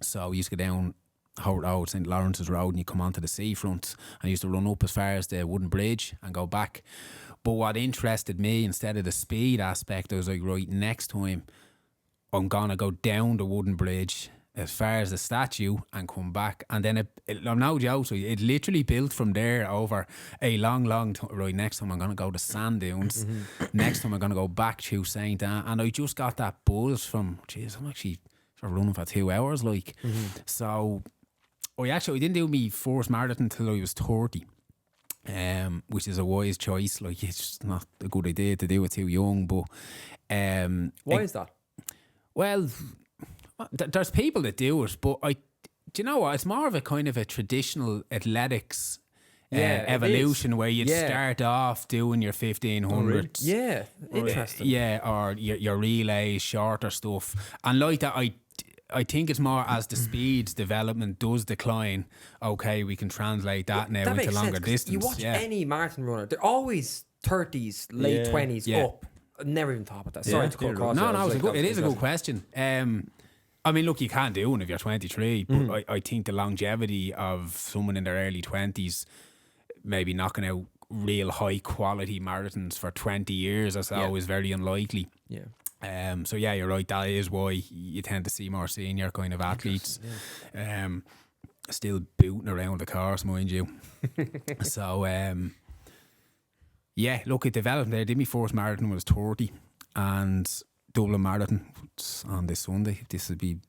So we used to go down Howard Road, St. Lawrence's Road, and you come onto the seafront, and I used to run up as far as the wooden bridge and go back. But what interested me, instead of the speed aspect, I was like, right, next time I'm gonna go down the wooden bridge as far as the statue and come back. And then I'm no joke, so it literally built from there over a long time. Right, next time I'm going to go to Sand Dunes. Next time I'm going to go back through St. Anne. And I just got that buzz from, jeez, I'm actually running for 2 hours, like. So I didn't do my first marathon until I was 30. Which is a wise choice. Like, it's just not a good idea to do it too young. But Why is that? Well, there's people that do it, but do you know what? It's more of a kind of a traditional athletics evolution where you'd start off doing your 1500s. Yeah, interesting. Or your relays, shorter stuff. And like that, I think it's more as the speeds development does decline, okay, we can translate that now into longer distance. You watch any marathon runner, they're always 30s, late 20s up. I never even thought about that. Sorry to cut across. No, it is a good question. I mean, look, you can't do one if you're 23, but I think the longevity of someone in their early 20s maybe knocking out real high quality marathons for 20 years or so is very unlikely. Yeah. So yeah, you're right. That is why you tend to see more senior kind of athletes. Still booting around the course, mind you. So yeah, look, it developed there. I did my first marathon when I was 30, and Dublin Marathon on this Sunday. This would be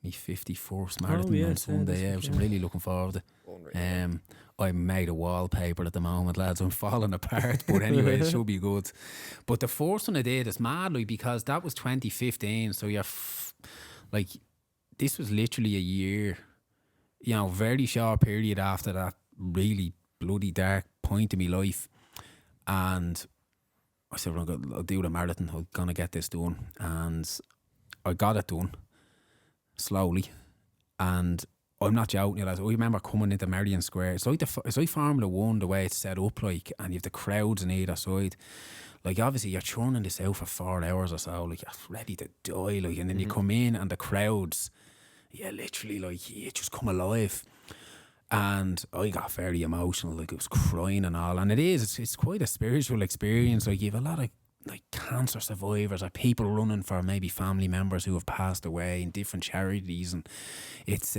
my 51st marathon on Sunday, which I'm really looking forward to. I'm made of wallpaper at the moment, lads. I'm falling apart, but anyway, it should be good. But the first one I did is mad, like, because that was 2015, so you're like, this was literally a year, you know, very short period after that really bloody dark point in my life. And I said, I'll do the marathon, I'm going to get this done. And I got it done slowly, and I'm not joking, lads. I remember coming into Merrion Square. It's like Formula One, the way it's set up, like, and you have the crowds on either side. Like, obviously, you're churning this out for 4 hours or so, like, you're ready to die, like, and then you come in and the crowds, literally, like, you just come alive. And I got very emotional, like, I was crying and all. And it's quite a spiritual experience. Like, you have a lot of, like, cancer survivors or people running for maybe family members who have passed away in different charities, and it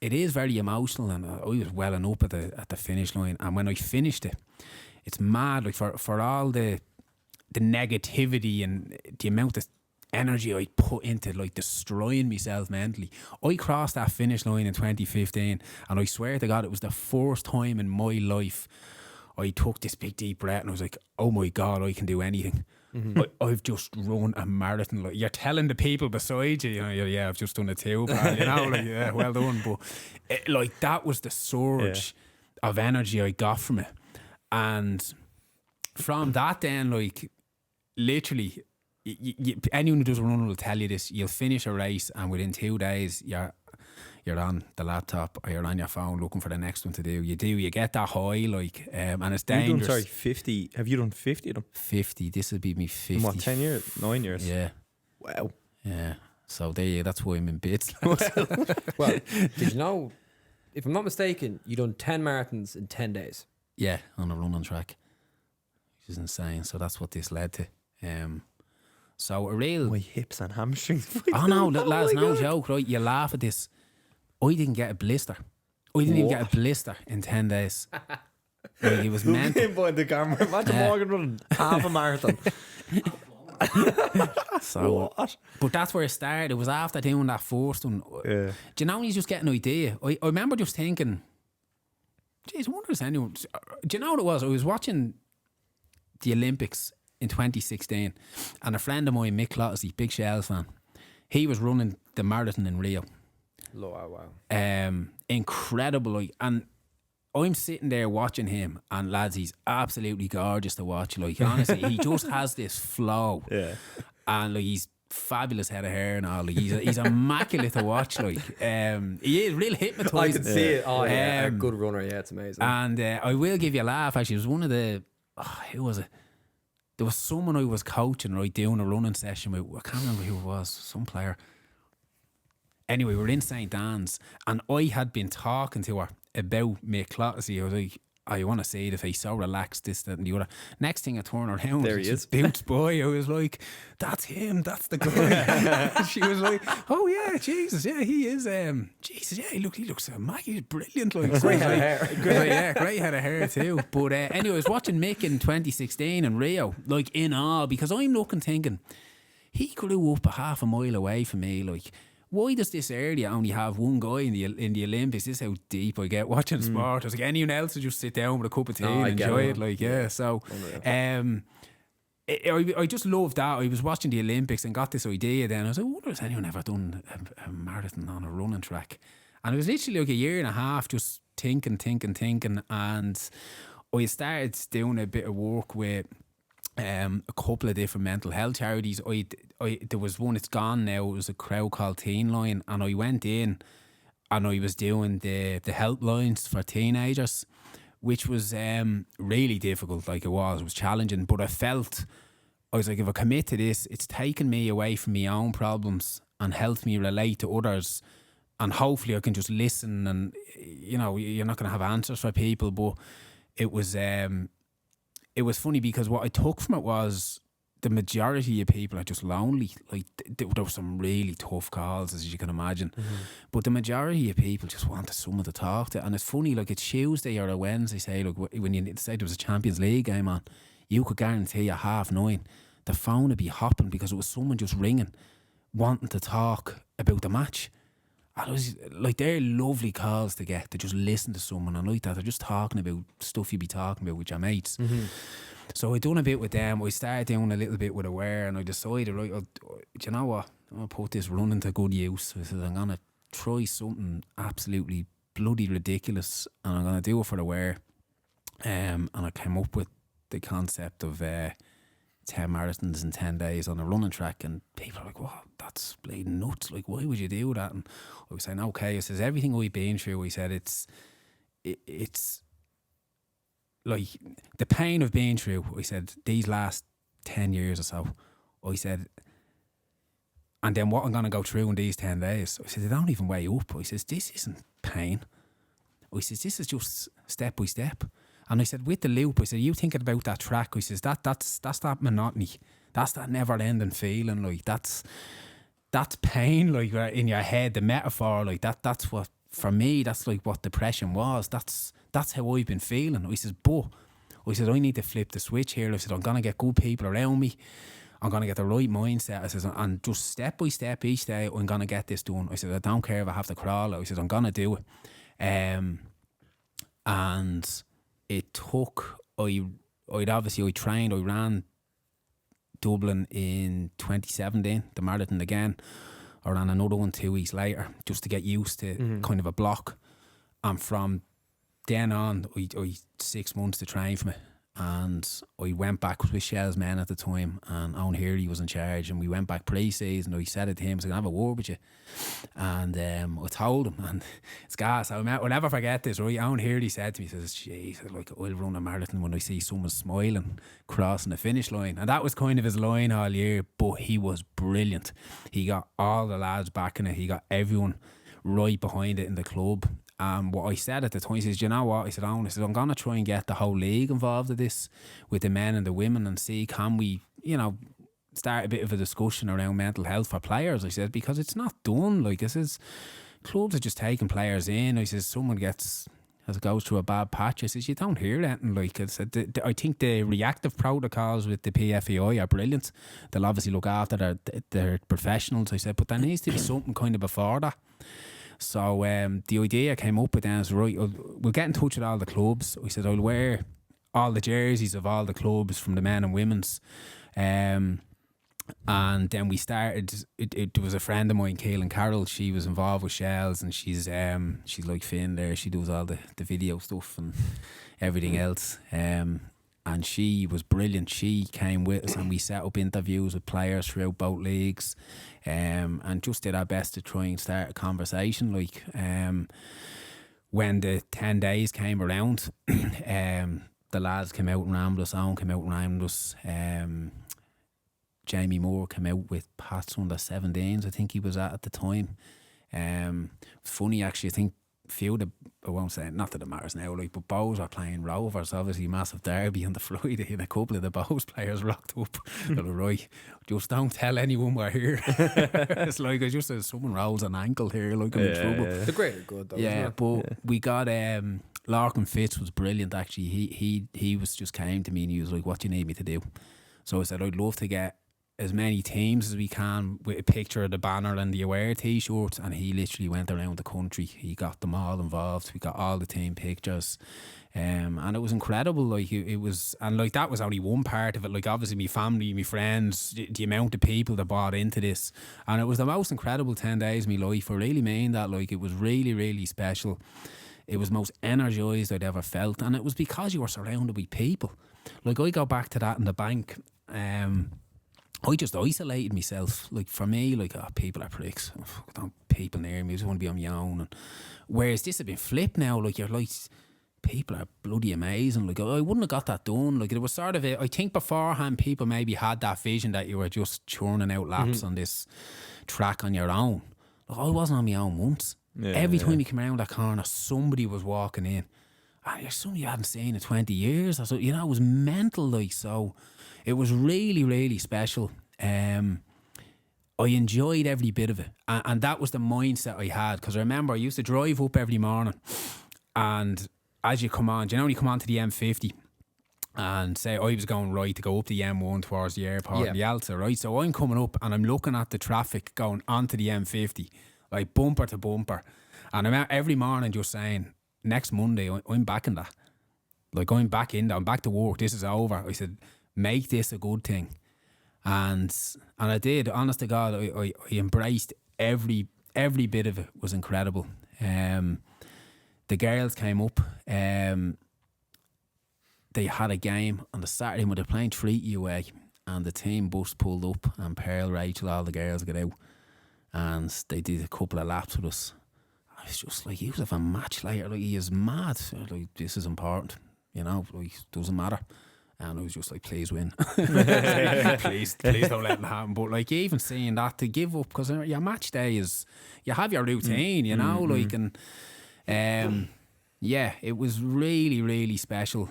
is very emotional. And I was welling up at the finish line. And when I finished it, it's mad, like, for all the negativity and the amount of energy I put into, like, destroying myself mentally. I crossed that finish line in 2015, and I swear to God, it was the first time in my life I took this big deep breath and I was like, oh my God, I can do anything. I've just run a marathon. Like, you're telling the people beside you, I've just done a 2, pal, like, well done. But like, that was the surge of energy I got from it. And from that then, like, literally, anyone who does a run will tell you this. You'll finish a race and within 2 days you're on the laptop or you're on your phone looking for the next one to do. You get that high, like, and it's dangerous. You've done, 50. Have you done 50 of them? 50. This would be me 50. In what, 10 years? 9 years? Yeah. Wow. Yeah. So that's why I'm in bits. Well, did you know, if I'm not mistaken, you done 10 marathons in 10 days? Yeah, on a running track, which is insane. So that's what this led to. So a real... My hips and hamstrings. Oh no, lads, no joke, right? You laugh at this. I didn't get a blister. I didn't even get a blister in 10 days. Like, it was meant... Looking behind the camera. Imagine Morgan running half a marathon. So, what? But that's where it started. It was after doing that first one. Yeah. Do you know when you just get an idea? I remember just thinking, geez, I wonder if anyone... Do you know what it was? I was watching the Olympics in 2016, and a friend of mine, Mick Clottesley, big Shells fan, he was running the marathon in Rio. Wow. Incredible, like, and I'm sitting there watching him, and lads, he's absolutely gorgeous to watch. Like, honestly, he just has this flow, and like, he's fabulous head of hair and all. Like, he's immaculate to watch. Like, he is real hypnotising. I can see it. Oh yeah, a good runner. Yeah, it's amazing. And I will give you a laugh. Actually, it was one of the who was it? There was someone I was coaching, right, doing a running session with. I can't remember who it was. Some player. Anyway, we were in St. Anne's, and I had been talking to her about Mick Clottesley. I was like, I want to say that he's so relaxed, this, that, and the other. Next thing I turn around, there he is. Boots boy. I was like, that's him, that's the guy. She was like, oh yeah, Jesus, yeah, he is. Jesus, yeah, he looks he's brilliant. Like, great head of hair. Yeah, great head of hair too. But anyway, I was watching Mick in 2016 in Rio, like, in awe, because I'm looking thinking, he grew up a half a mile away from me, like. Why does this area only have one guy in the Olympics? This is how deep I get watching sport. I was like, anyone else would just sit down with a cup of tea and enjoy it. Like, so I just loved that. I was watching the Olympics and got this idea. Then I was like, I wonder if anyone ever done a marathon on a running track. And it was literally like a year and a half just thinking. And I started doing a bit of work with a couple of different mental health charities. There was one, it's gone now, it was a crowd called Teen Line, and I went in and I was doing the helplines for teenagers, which was really difficult. Like, it was challenging, but I was like, if I commit to this, it's taken me away from my own problems and helped me relate to others, and hopefully I can just listen. And you're not going to have answers for people, but it was funny because what I took from it was the majority of people are just lonely. Like, there were some really tough calls, as you can imagine. But the majority of people just wanted someone to talk to. And it's funny, like, it's Tuesday or a Wednesday, say, look, when you say there was a Champions League game on, you could guarantee at 9:30 the phone would be hopping because it was someone just ringing, wanting to talk about the match. And it was like, they're lovely calls to get, to just listen to someone, and like that, they're just talking about stuff you'd be talking about with your mates. So I done a bit with them. I started doing a little bit with Aware, and I decided, right, do you know what? I'm going to put this running to good use. I said, I'm going to try something absolutely bloody ridiculous, and I'm going to do it for Aware. And I came up with the concept of 10 marathons in 10 days on a running track, and people are like, "What? That's bleeding nuts! Like, why would you do that?" And I was saying, "Okay," I says, "Everything we've been through," I said, it's like the pain of being through." I said, "These last 10 years or so," I said, "and then what I'm going to go through in these 10 days," I said, "they don't even weigh up." I says, "This isn't pain." I says, "This is just step by step." And I said, with the loop, I said, "You thinking about that track," I says, that's that monotony. That's that never ending feeling. Like that's pain, like in your head, the metaphor, like that's what, for me, that's like what depression was. That's how I've been feeling. I says, but I said, I need to flip the switch here. I said, I'm gonna get good people around me. I'm gonna get the right mindset. I says, and just step by step each day, I'm gonna get this done. I said, I don't care if I have to crawl. I said, I'm gonna do it. And it took, I trained, I ran Dublin in 2017, the marathon again. I ran another one 2 weeks later, just to get used to kind of a block. And from then on, I 6 months to train for me. And I went back with Shell's men at the time, and Owen Healy was in charge, and we went back pre-season. I said it to him, I said, "I have a word with you." And I told him, and it's gas. I'll never forget this, right? Owen Healy said to me, he says, "Jeez, like, I'll run a marathon when I see someone smiling crossing the finish line." And that was kind of his line all year, but he was brilliant. He got all the lads backing it. He got everyone right behind it in the club. What I said at the time, he says, "You know what?" I said, "Owen, I'm going to try and get the whole league involved in this with the men and the women, and see, can we, start a bit of a discussion around mental health for players." I said, because it's not done. Like, this is, clubs are just taking players in. I says, someone goes through a bad patch. I says, you don't hear anything. Like, I said, I think the reactive protocols with the PFEI are brilliant. They'll obviously look after their professionals. I said, but there needs to be something kind of before that. So the idea came up with them, right, we'll get in touch with all the clubs. I said, I'll wear all the jerseys of all the clubs from the men and women's. And then we started, it was a friend of mine, Kaylin Carroll. She was involved with Shells, and she's like Finn there. She does all the video stuff and everything else. And she was brilliant. She came with us, and we set up interviews with players throughout both leagues, and just did our best to try and start a conversation. Like, when the 10 days came around, the lads came out and ran with us. Owen came out and ran with us. Jamie Moore came out with Pat's under 17s, I think he was at the time. Funny actually, I think few of the, I won't say, not that it matters now, like, but Bows are playing Rovers, obviously massive derby on the Friday, and a couple of the Bows players rocked up. They're like, right, just don't tell anyone we're here. It's like, it's just as someone rolls an ankle here, like, I'm in trouble. Yeah. The greater good, though. Yeah, but we got Larkin Fitz was brilliant actually. He was just came to me and he was like, "What do you need me to do?" So I said, "I'd love to get as many teams as we can with a picture of the banner and the aware t-shirts," and he literally went around the country. He got them all involved. We got all the team pictures, and it was incredible. Like, it was, and like, that was only one part of it. Like, obviously my family, my friends, the amount of people that bought into this, and it was the most incredible 10 days of my life. I really mean that. Like, it was really, really special. It was the most energised I'd ever felt, and it was because you were surrounded by people. Like, I go back to that in the bank. I just isolated myself. Like, for me, like, people are pricks. Don't people near me. I just want to be on my own. And whereas this had been flipped now. Like, you're like, people are bloody amazing. Like, I wouldn't have got that done. Like, it was sort of I think beforehand people maybe had that vision that you were just churning out laps on this track on your own. Like, I wasn't on my own once. Every time you came around that corner, somebody was walking in. You're somebody you hadn't seen in 20 years. So, it was mental. Like, so it was really, really special. I enjoyed every bit of it. And that was the mindset I had. Because I remember I used to drive up every morning. And as you come on, when you come on to the M50, and say I was going right to go up the M1 towards the airport and the Alta, right? So I'm coming up and I'm looking at the traffic going onto the M50, like bumper to bumper. And I'm out every morning just saying, next Monday, I'm back in that. Like, I'm back in that. I'm back to work. This is over. I said, make this a good thing. And I did. Honest to God, I embraced every bit of it. Was incredible. The girls came up. They had a game on the Saturday when they were playing Treaty away. and the team bus pulled up, and Pearl, Rachel, all the girls got out, and they did a couple of laps with us. I was just like, you have a match later, like, he is mad. Like, this is important, you know, like, doesn't matter. And I was just like, please win. please don't let it happen. But like, even seeing that, to give up, because your match day is, you have your routine, you know, like, and yeah, it was really, really special.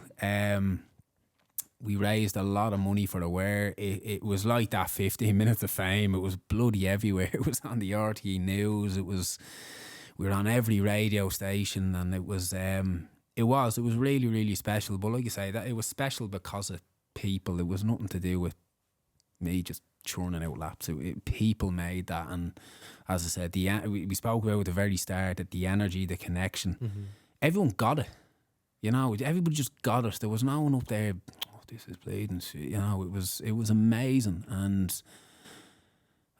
We raised a lot of money for the wear. It was like that 15 minutes of fame. It was bloody everywhere. It was on the RTE News. We were on every radio station, and it was really, really special. But like you say, that it was special because of people. It was nothing to do with me just churning out laps. People made that, and as I said, we spoke about at the very start that the energy, the connection, everyone got it. You know, everybody just got it. There was no one up there, oh, this is bleeding. You know, it was amazing. And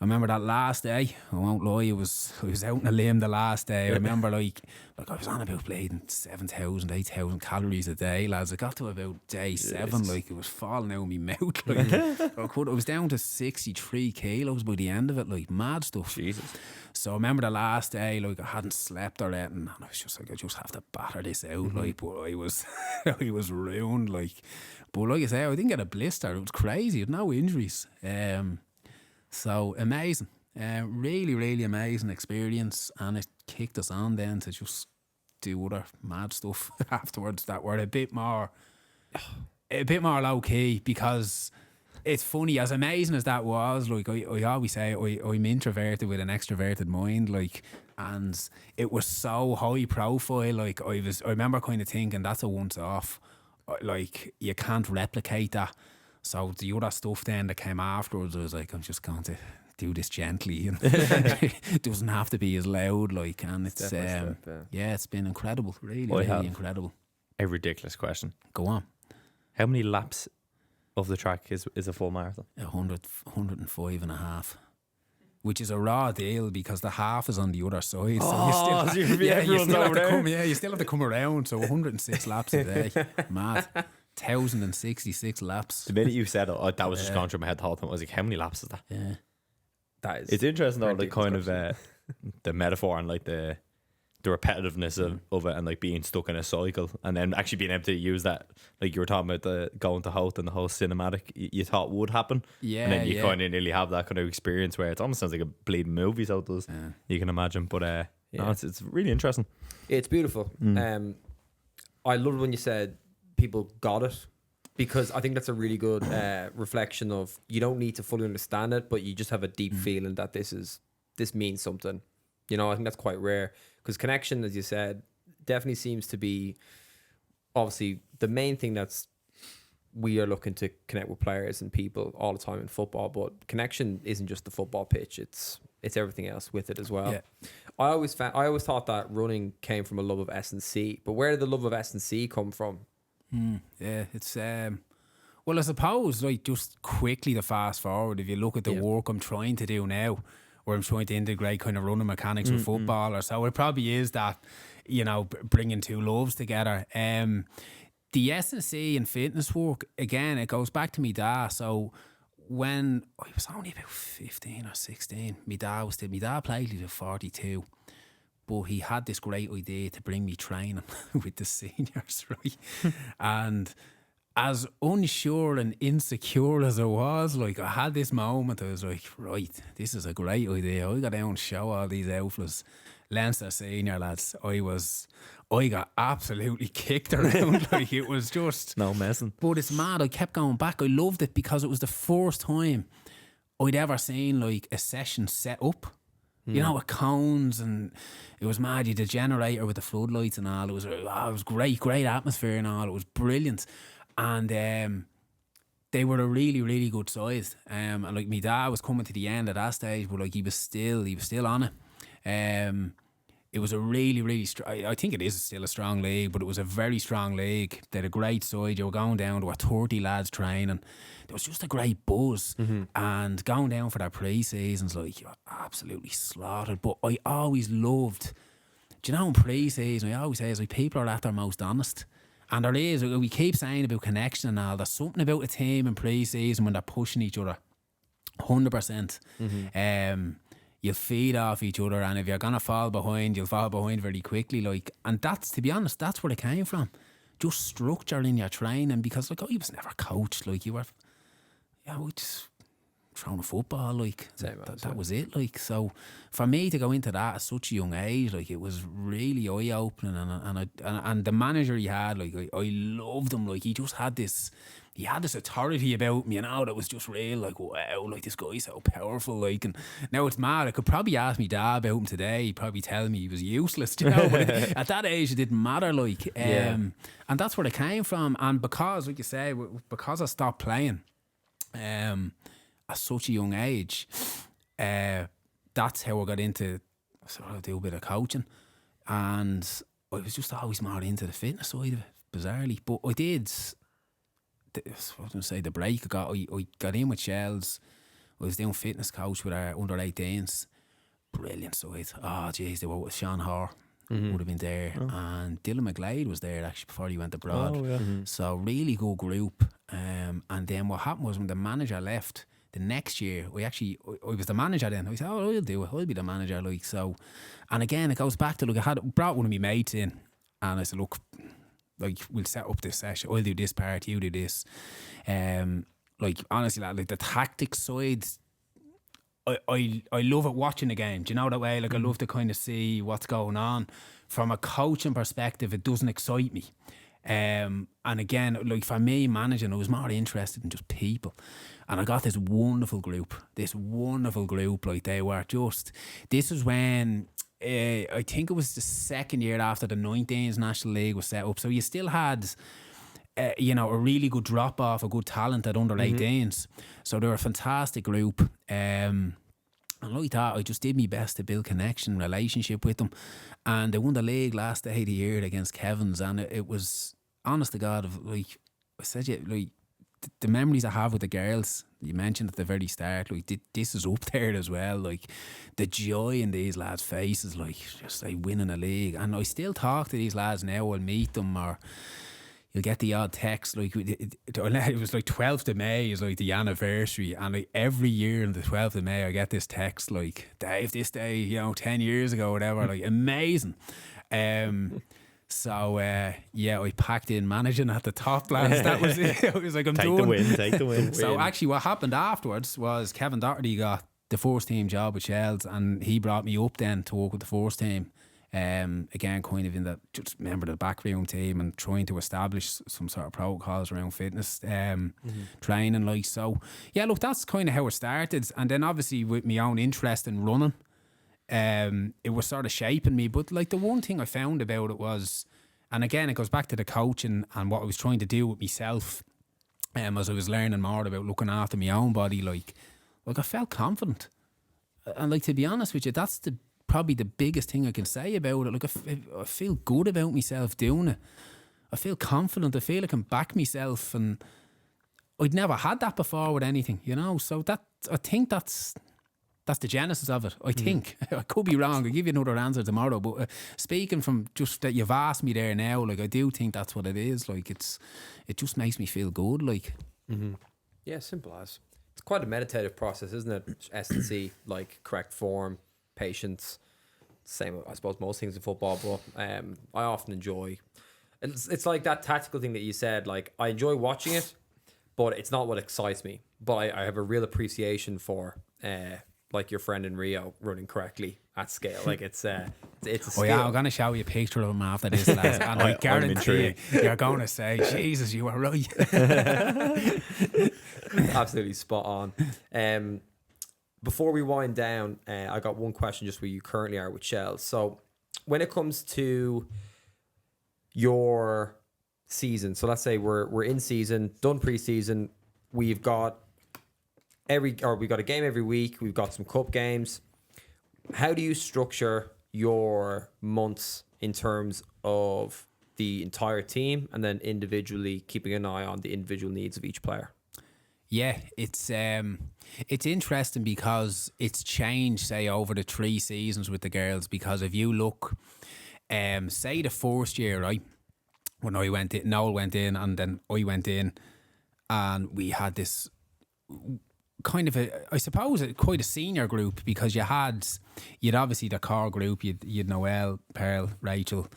I remember that last day, I won't lie, I was out in a limb the last day. I remember like I was on about bleeding 7,000, 8,000 calories a day, lads. I got to about day 7, like it was falling out of my mouth. Like, I was down to 63 kilos by the end of it, like mad stuff. Jesus. So I remember the last day, like I hadn't slept or anything, and I was just like, I just have to batter this out, like, but I was ruined, like. But like I say, I didn't get a blister. It was crazy. I had no injuries. So amazing, really, really amazing experience, and it kicked us on then to just do other mad stuff afterwards that were a bit more low key, because it's funny, as amazing as that was. Like I always say, I'm introverted with an extroverted mind, like, and it was so high profile. Like I remember kind of thinking that's a once off, like you can't replicate that. So the other stuff then that came afterwards, I was like, I'm just going to do this gently, and it doesn't have to be as loud, like, and it's yeah, it's been incredible, really incredible. A ridiculous question. Go on. How many laps of the track is a full marathon? 105 and a half. Which is a raw deal, because the half is on the other side. So you still have to come around. So 106 laps a day. Mad. 1,066 laps. The minute you said it, that was just gone through my head the whole time. I was like, how many laps is that? Yeah. That is. It's interesting though, like kind of the metaphor and like the repetitiveness of it, and like being stuck in a cycle, and then actually being able to use that, like you were talking about the going to Hoth and the whole cinematic you thought would happen, and then you kind of nearly have that kind of experience where it almost sounds like a bleeding movie, so it does. You can imagine, but no, it's really interesting. It's beautiful. I loved when you said people got it, because I think that's a really good reflection of, you don't need to fully understand it, but you just have a deep feeling that this means something. You know, I think that's quite rare, because connection, as you said, definitely seems to be obviously the main thing that's we are looking to connect with players and people all the time in football, but connection isn't just the football pitch, it's everything else with it as well. I always thought that running came from a love of S&C, but where did the love of S&C come from? Yeah, it's well, I suppose, like, just quickly to fast forward, if you look at the work I'm trying to do now, where I'm trying to integrate kind of running mechanics with football, or so it probably is that, you know, bringing two loves together. The S&C and fitness work, again, it goes back to me dad. So when I was only about 15 or 16, my dad played till 42. But he had this great idea to bring me training with the seniors, right? And as unsure and insecure as I was, like, I had this moment, I was like, right, this is a great idea. I got down and show all these outflows. Leinster senior lads, I got absolutely kicked around. Like, it was just no messing. But it's mad, I kept going back. I loved it because it was the first time I'd ever seen like a session set up. You know, with cones, and it was mad. You had the generator with the floodlights and all. It was great atmosphere and all. It was brilliant. And they were a really, really good size. And like, my dad was coming to the end at that stage, but like he was still on it. It was a really, really I think it is still a strong league, but it was a very strong league. They had a great side. You were going down, there were 30 lads training. There was just a great buzz. And going down for their pre-seasons, like, you were absolutely slaughtered. But I always loved, do you know, in pre-season, I always say, is like, people are at their most honest. And there is, we keep saying about connection and all, there's something about a team in pre-season when they're pushing each other 100%. You'll feed off each other, and if you're gonna fall behind, you'll fall behind very quickly. Like, and that's, to be honest, that's where it came from. Just structure in your training, because like, I was never coached. Like, you were, we just throwing a football. Like, that was it. Like, so for me to go into that at such a young age, like, it was really eye opening. And the manager he had, like, I loved him. Like, he just had this. He had this authority about me, that was just real. Like, wow, like, this guy's so powerful. Like, and now it's mad. I could probably ask me dad about him today. He'd probably tell me he was useless, But at that age, it didn't matter. Like, and that's where it came from. And because, like you say, because I stopped playing, at such a young age, that's how I got into sort of do a bit of coaching. And I was just always more into the fitness side of it, bizarrely. But I did. I was going to say the break I got in with Shells. I was doing fitness coach with our under 18s. Brilliant side. Oh jeez, they were with Sean Hoare. Would have been there, and Dylan McGlade was there actually before he went abroad. So really good group. And then what happened was when the manager left the next year, I was the manager then. I said, I'll do it. I'll be the manager. Like, so, and again it goes back to, I had brought one of my mates in, and I said, look, like, we'll set up this session. I'll do this part, you do this. Like, honestly, like the tactics side, I love it watching the game. Do you know that way? Like, I love to kind of see what's going on. From a coaching perspective, it doesn't excite me. And again, like, for me, managing, I was more interested in just people. And I got this wonderful group. Like, they were just, this is when, I think it was the second year after the 19s National League was set up. So you still had, a really good drop off, a good talent at under 18s. So they were a fantastic group. And like that, I just did my best to build connection, relationship with them. And they won the league last day of the year against Kevin's. And it was, honest to God, like I said, like, the memories I have with the girls, you mentioned at the very start, like, this is up there as well. Like, the joy in these lads' faces, like, just like winning a league. And I still talk to these lads now. I'll meet them, or you'll get the odd text. Like, it was like 12th of May is like the anniversary, and like every year on the 12th of May I get this text like, Dave, this day, 10 years ago, whatever. Like, amazing. So, I packed in managing at the top, lads. That was it. I was like, I'm Take the win. So, actually, what happened afterwards was Kevin Doherty got the first team job with Shells, and he brought me up then to work with the first team. Again, kind of in the, just remember, the backroom team, and trying to establish some sort of protocols around fitness training. Like, so, yeah, look, that's kind of how it started. And then, obviously, with my own interest in running, it was sort of shaping me. But like, the one thing I found about it was, and again it goes back to the coaching and what I was trying to do with myself, as I was learning more about looking after my own body, like I felt confident. And like, to be honest with you, that's probably the biggest thing I can say about it. Like, I feel good about myself doing it. I feel confident. I feel I can back myself, and I'd never had that before with anything, so that, I think that's the genesis of it, I think. I could be wrong. I'll give you another answer tomorrow. But speaking from just that you've asked me there now, like, I do think that's what it is. Like, it just makes me feel good. Like, yeah, simple as. It's quite a meditative process, isn't it? S&C, like, correct form, patience. Same, I suppose, most things in football. But I often enjoy. It's like that tactical thing that you said. Like, I enjoy watching it, but it's not what excites me. But I have a real appreciation for. Like your friend in Rio running correctly at scale. Like, it's a skill. Oh yeah, I'm going to show you a picture of him after this, lads. And I guarantee you're going to say, Jesus, you were right. Absolutely spot on. Before we wind down, I got one question just where you currently are with Shells. So when it comes to your season, so let's say we're in season, done pre-season, we've got we got a game every week. We've got some cup games. How do you structure your months in terms of the entire team, and then individually keeping an eye on the individual needs of each player? Yeah, it's interesting because it's changed, say, over the 3 seasons with the girls. Because if you look, say the first year, right, when I went in, Noel went in, and then I went in, and we had this kind of I suppose, quite a senior group, because you'd obviously the core group, you'd Noel, Pearl, Rachel,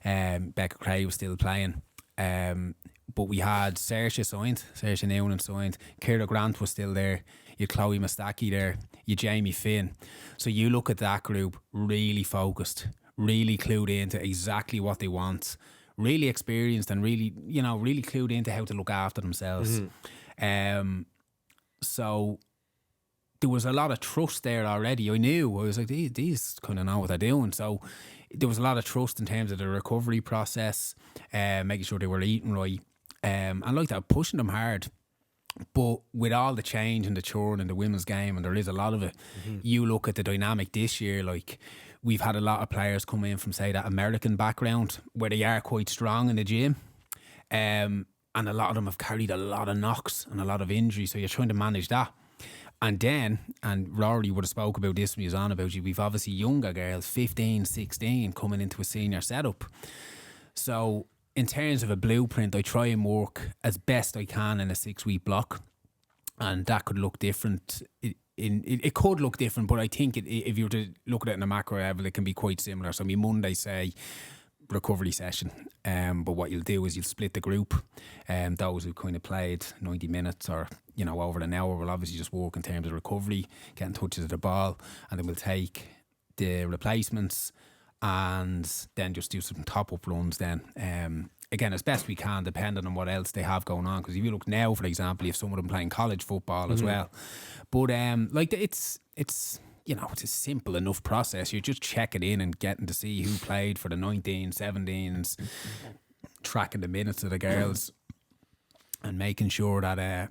Becca Cray was still playing, but we had Saoirse Noonan signed, Ciara Grant was still there, you Chloe Mustaki there, you Jamie Finn. So you look at that group, really focused, really clued into exactly what they want, really experienced, and really clued into how to look after themselves. So there was a lot of trust there already. I was like, these kind of know what they're doing. So there was a lot of trust in terms of the recovery process, making sure they were eating right, and like that, pushing them hard. But with all the change and the churn in the women's game, and there is a lot of it, you look at the dynamic this year, like we've had a lot of players come in from, say, that American background where they are quite strong in the gym. And a lot of them have carried a lot of knocks and a lot of injuries, so you're trying to manage that. And then, and Rory would have spoke about this when he was on about you, we've obviously younger girls, 15, 16, coming into a senior setup. So in terms of a blueprint, I try and work as best I can in a 6-week block, and that could look different. It could look different, but I think if you were to look at it in a macro level, it can be quite similar. So Monday, say, recovery session, but what you'll do is you'll split the group, those who kind of played 90 minutes or over an hour will obviously just work in terms of recovery, getting touches of the ball, and then we'll take the replacements and then just do some top-up runs then, again, as best we can, depending on what else they have going on, because if you look now, for example, you have some of them playing college football as well, but it's it's a simple enough process. You're just checking in and getting to see who played for the 19s, 17s, tracking the minutes of the girls, and making sure that, I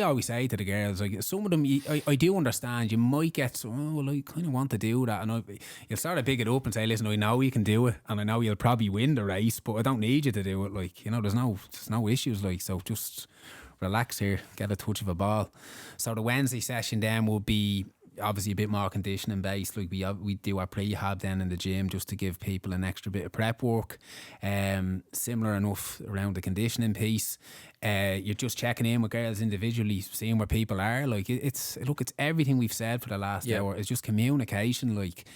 always say to the girls, like, some of them, I do understand, you might get some, well, I kind of want to do that. And you'll sort of pick it up and say, listen, I know you can do it, and I know you'll probably win the race, but I don't need you to do it. Like, there's no issues, like, so just relax here, get a touch of a ball. So the Wednesday session then will be obviously a bit more conditioning based. Like we do our prehab then in the gym just to give people an extra bit of prep work. Similar enough around the conditioning piece. You're just checking in with girls individually, seeing where people are. Like it's everything we've said for the last hour. It's just communication, like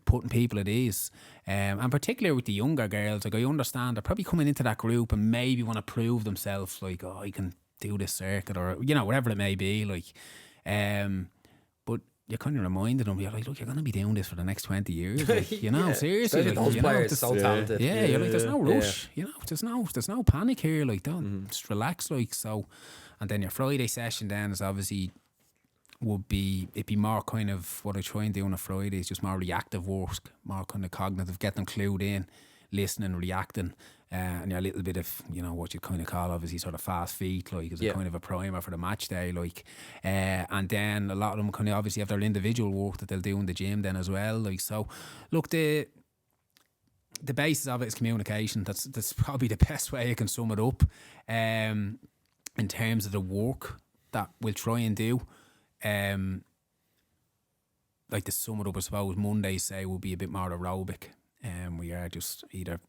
putting people at ease. And particularly with the younger girls, like I understand they're probably coming into that group and maybe want to prove themselves, like, I can do this circuit, or whatever it may be, like. But you're kind of reminding them, you're like, look, you're going to be doing this for the next 20 years. Like, seriously. Like, those players so talented. Yeah, you're like, there's no rush. There's no panic here. Like, don't just relax. Like, so, and then your Friday session then is obviously it'd be more kind of what I try and do on a Friday is just more reactive work, more kind of cognitive, get them clued in, listening, reacting. And you're a little bit of, what you kind of call obviously sort of fast feet, like as a kind of a primer for the match day, like. And then a lot of them kind of obviously have their individual work that they'll do in the gym then as well, like. So, look, the basis of it is communication. That's probably the best way I can sum it up. In terms of the work that we'll try and do, like to sum it up, I suppose Mondays say will be a bit more aerobic. We are just either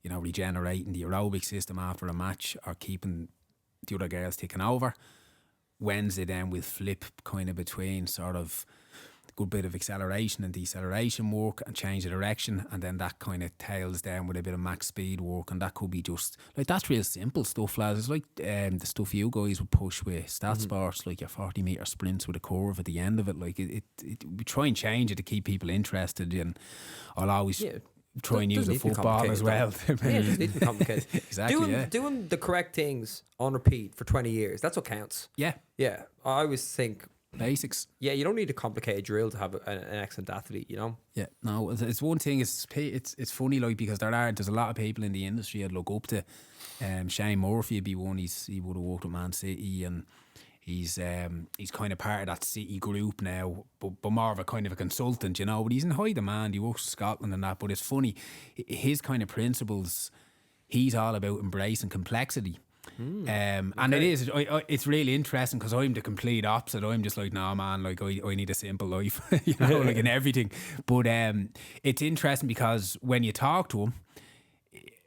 regenerating the aerobic system after a match or keeping the other girls ticking over. Wednesday then we'll flip kind of between sort of a good bit of acceleration and deceleration work and change the direction, and then that kind of tails down with a bit of max speed work, and that could be just like, that's real simple stuff, lads. It's like the stuff you guys would push with stat sports, like your 40-metre sprints with a curve at the end of it. Like we try and change it to keep people interested, and I'll always try and use the football as well. It just need to be complicated. Exactly. Doing the correct things on repeat for 20 years, that's what counts. Yeah. I always think basics. Yeah, you don't need a complicated drill to have an excellent athlete, Yeah, no, it's one thing. It's funny, like, because there's a lot of people in the industry I'd look up to. Shane Murphy would be one. He would have worked with Man City, and he's kind of part of that City group now, but more of a kind of a consultant, But he's in high demand. He works in Scotland and that. But it's funny, his kind of principles. He's all about embracing complexity. And it is. It's really interesting because I'm the complete opposite. I'm just like, nah, man. Like I need a simple life, like in everything. But it's interesting because when you talk to him,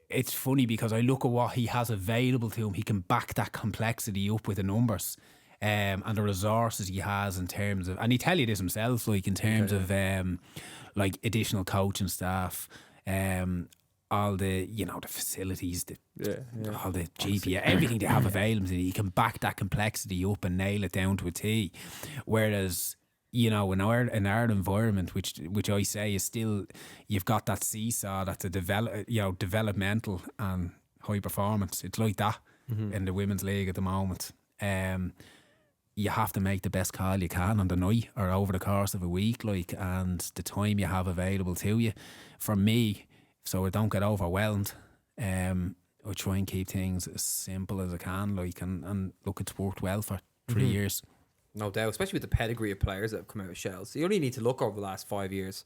it's funny because I look at what he has available to him. He can back that complexity up with the numbers and the resources he has in terms of, and he tell you this himself, like in terms of like additional coaching staff, all the, you know, the facilities, all the GPA, everything they have available to you. He can back that complexity up and nail it down to a T. Whereas, you know, in our environment, which I say is still, you've got that seesaw that's a developmental and high performance. It's like that in the women's league at the moment. You have to make the best call you can on the night or over the course of a week, like, and the time you have available to you. For me, so I don't get overwhelmed, I try and keep things as simple as I can, like, and look, it's worked well for 3 years. No doubt, especially with the pedigree of players that have come out of Shells. You only need to look over the last 5 years.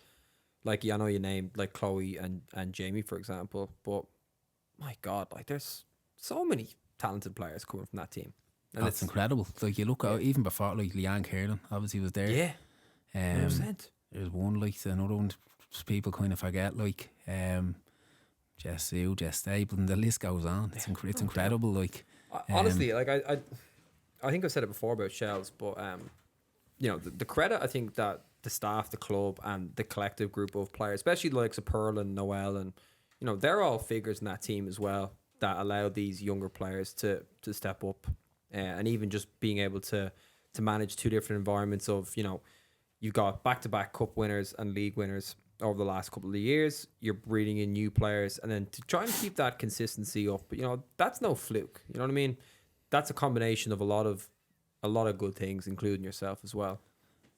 Like, I know you named like Chloe and Jamie, for example, but my God, like, there's so many talented players coming from that team. And That's incredible. Like, you look at even before, like Leanne Kiernan obviously was there. Yeah, 100%. There's one, like another one people kind of forget, like Jess Sue, Jess Staple, and the list goes on. It's incredible. Like, honestly, like I think I've said it before about Shells, but you know, the credit I think that the staff, the club, and the collective group of players, especially the likes of Pearl and Noel, and you know, they're all figures in that team as well that allow these younger players to step up, and even just being able to manage two different environments of, you know, you've got back-to-back cup winners and league winners over the last couple of years. You're breeding in new players, and then to try and keep that consistency up, you know, that's no fluke. You know what I mean? That's a combination of a lot of good things, including yourself as well.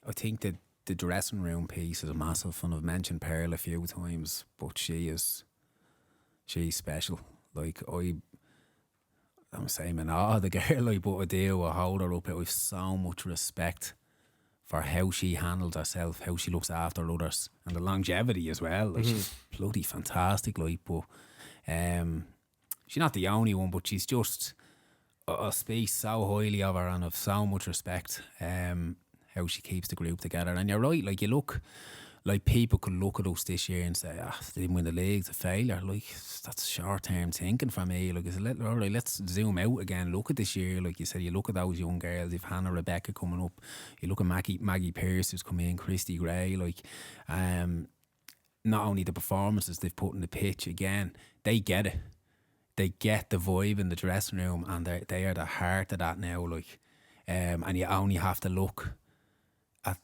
I think that the dressing room piece is a massive one. I've mentioned Pearl a few times, but she's special. Like, I'm saying, man, the girl, like, but I do, I hold her up. I have so much respect for how she handles herself, how she looks after others, and the longevity as well. Like, she's bloody fantastic. Like, but she's not the only one, but she's just, I speak so highly of her and have so much respect how she keeps the group together. And you're right, like, you look, like, people could look at us this year and say, they didn't win the league, it's a failure. Like, that's short-term thinking for me. Like, it's all right, let's zoom out again, look at this year. Like you said, you look at those young girls, you've Hannah Rebecca coming up, you look at Maggie Pearce who's come in, Christy Gray, like, not only the performances they've put in the pitch, again, they get it. They get the vibe in the dressing room, and they are the heart of that now, like, and you only have to look at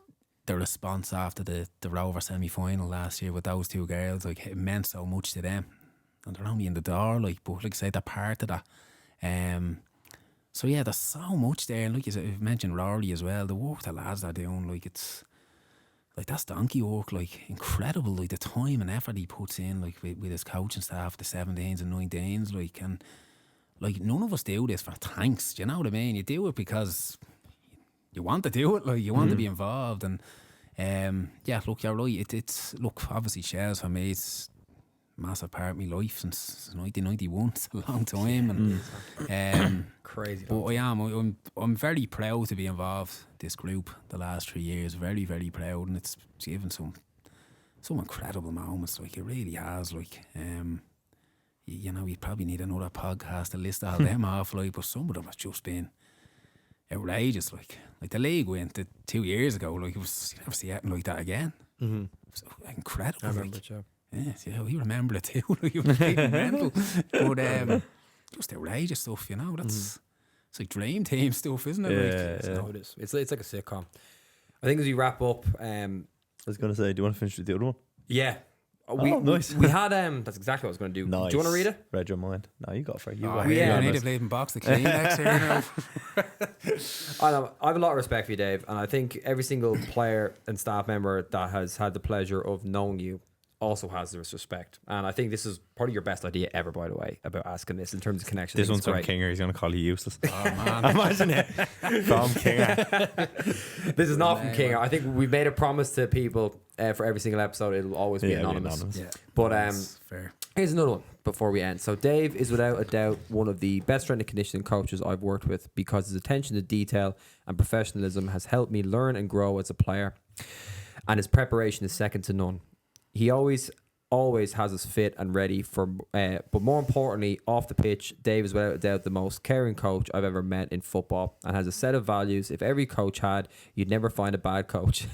the response after the Rover semi-final last year with those two girls. Like, it meant so much to them, and they're only in the door, like, but like I say, they're part of that. So yeah, there's so much there, and like you said, you've mentioned Rory as well. The work the lads are doing, like, it's like, that's donkey work, like, incredible, like, the time and effort he puts in, like, with his coaching staff, the 17s and 19s, like, and like, none of us do this for thanks, do you know what I mean? You do it because you want to do it, like, you want to be involved. And yeah, look, you're right, it's look, obviously Shells for me, it's a massive part of my life since 1991. It's a long time, and crazy. But I'm very proud to be involved in this group the last 3 years. Very, very proud, and it's given some incredible moments. Like, it really has. Like, you know, we probably need another podcast to list all them off. Like, but some of them has just been outrageous. Like the league went 2 years ago. Like, it was, you never see anything like that again. It was incredible. I remember like, it, yeah. Yeah, we remember it too. Like, it was mental. But just outrageous stuff, you know. It's like dream team stuff, isn't it? Yeah, no, it is. It's like a sitcom. I think as we wrap up, I was going to say, do you want to finish with the other one? yeah, Nice. we had that's exactly what I was going to do. Nice. Do you want to read it? Read your mind. No, you got for it. I need a bleeding box of Kleenex here now. I know, I have a lot of respect for you, Dave, and I think every single player and staff member that has had the pleasure of knowing you also has this respect. And I think this is probably your best idea ever, by the way, about asking this in terms of connection. This one's from great. Kinger. He's going to call you useless. Oh man, Imagine it. From Kinger. This is not from Kinger. I think we've made a promise to people for every single episode. It'll always be anonymous. yeah. But That's fair. here's another one before we end. So Dave is without a doubt one of the best strength and conditioning coaches I've worked with, because his attention to detail and professionalism has helped me learn and grow as a player, and his preparation is second to none. He always always has us fit and ready for. But more importantly, off the pitch, Dave is without a doubt the most caring coach I've ever met in football, and has a set of values if every coach had, you'd never find a bad coach.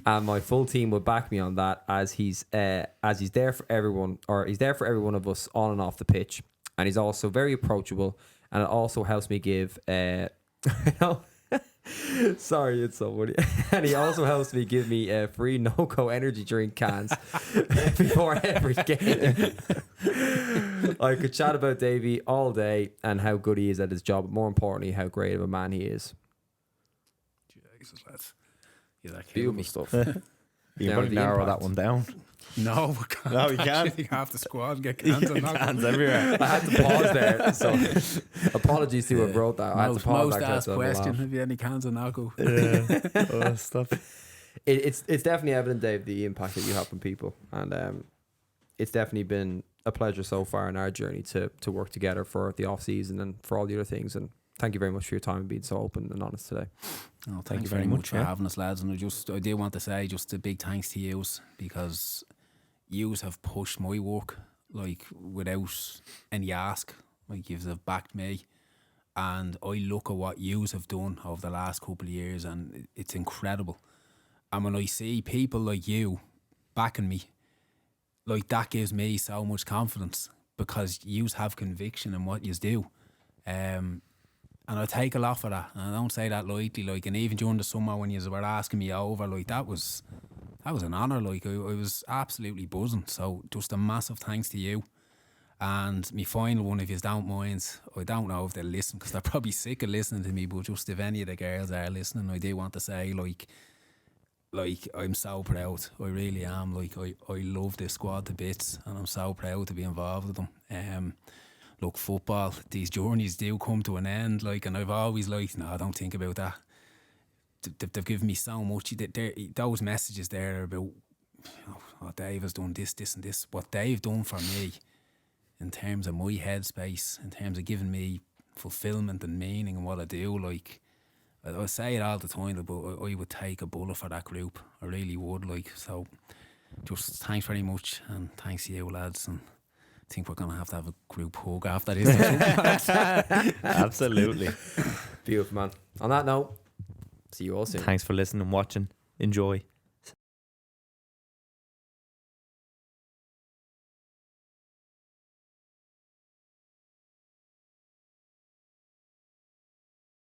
And my full team would back me on that, as he's there for everyone, or he's there for every one of us on and off the pitch, and he's also very approachable, and it also helps me give. Sorry, it's so funny. And he also helps me give me free no-go energy drink cans before every game. I could chat about Davey all day and how good he is at his job, but more importantly, how great of a man he is. Jesus, lads. You're that Beautiful stuff. You can probably narrow that one down. No, we can't. No, we can't. Actually, half the squad get cans and Cans everywhere. I had to pause there, so apologies to who wrote that. I had to pause most that asked question: have you any cans of Nago? Oh, stuff. It's definitely evident, Dave, the impact that you have on people, and it's definitely been a pleasure so far in our journey to work together for the off season and for all the other things. And thank you very much for your time and being so open and honest today. Oh, thank you very much for having us, lads. And I do want to say just a big thanks to yous, because yous have pushed my work like without any ask. Like, yous have backed me, and I look at what yous have done over the last couple of years, and it's incredible. And when I see people like you backing me, like, that gives me so much confidence, because yous have conviction in what yous do. And I take a lot for that, and I don't say that lightly. Like, and even during the summer when you were asking me over, like, that was an honour. Like, I was absolutely buzzing. So just a massive thanks to you. And my final one, if you don't mind, I don't know if they'll listen, because they're probably sick of listening to me, but just if any of the girls are listening, I do want to say, like I'm so proud. I really am. Like, I love this squad to bits, and I'm so proud to be involved with them. Look, football, these journeys do come to an end, like, and I've always liked, no, don't think about that. They've given me so much. Those messages there are about, oh, Dave has done this, and this. What they've done for me in terms of my headspace, in terms of giving me fulfillment and meaning in what I do, like, I say it all the time, but I would take a bullet for that group. I really would, like. So just thanks very much, and thanks to you, lads, and I think we're going to have a group hug after this. Absolutely. Beautiful, man. On that note, see you all soon. Thanks for listening and watching. Enjoy.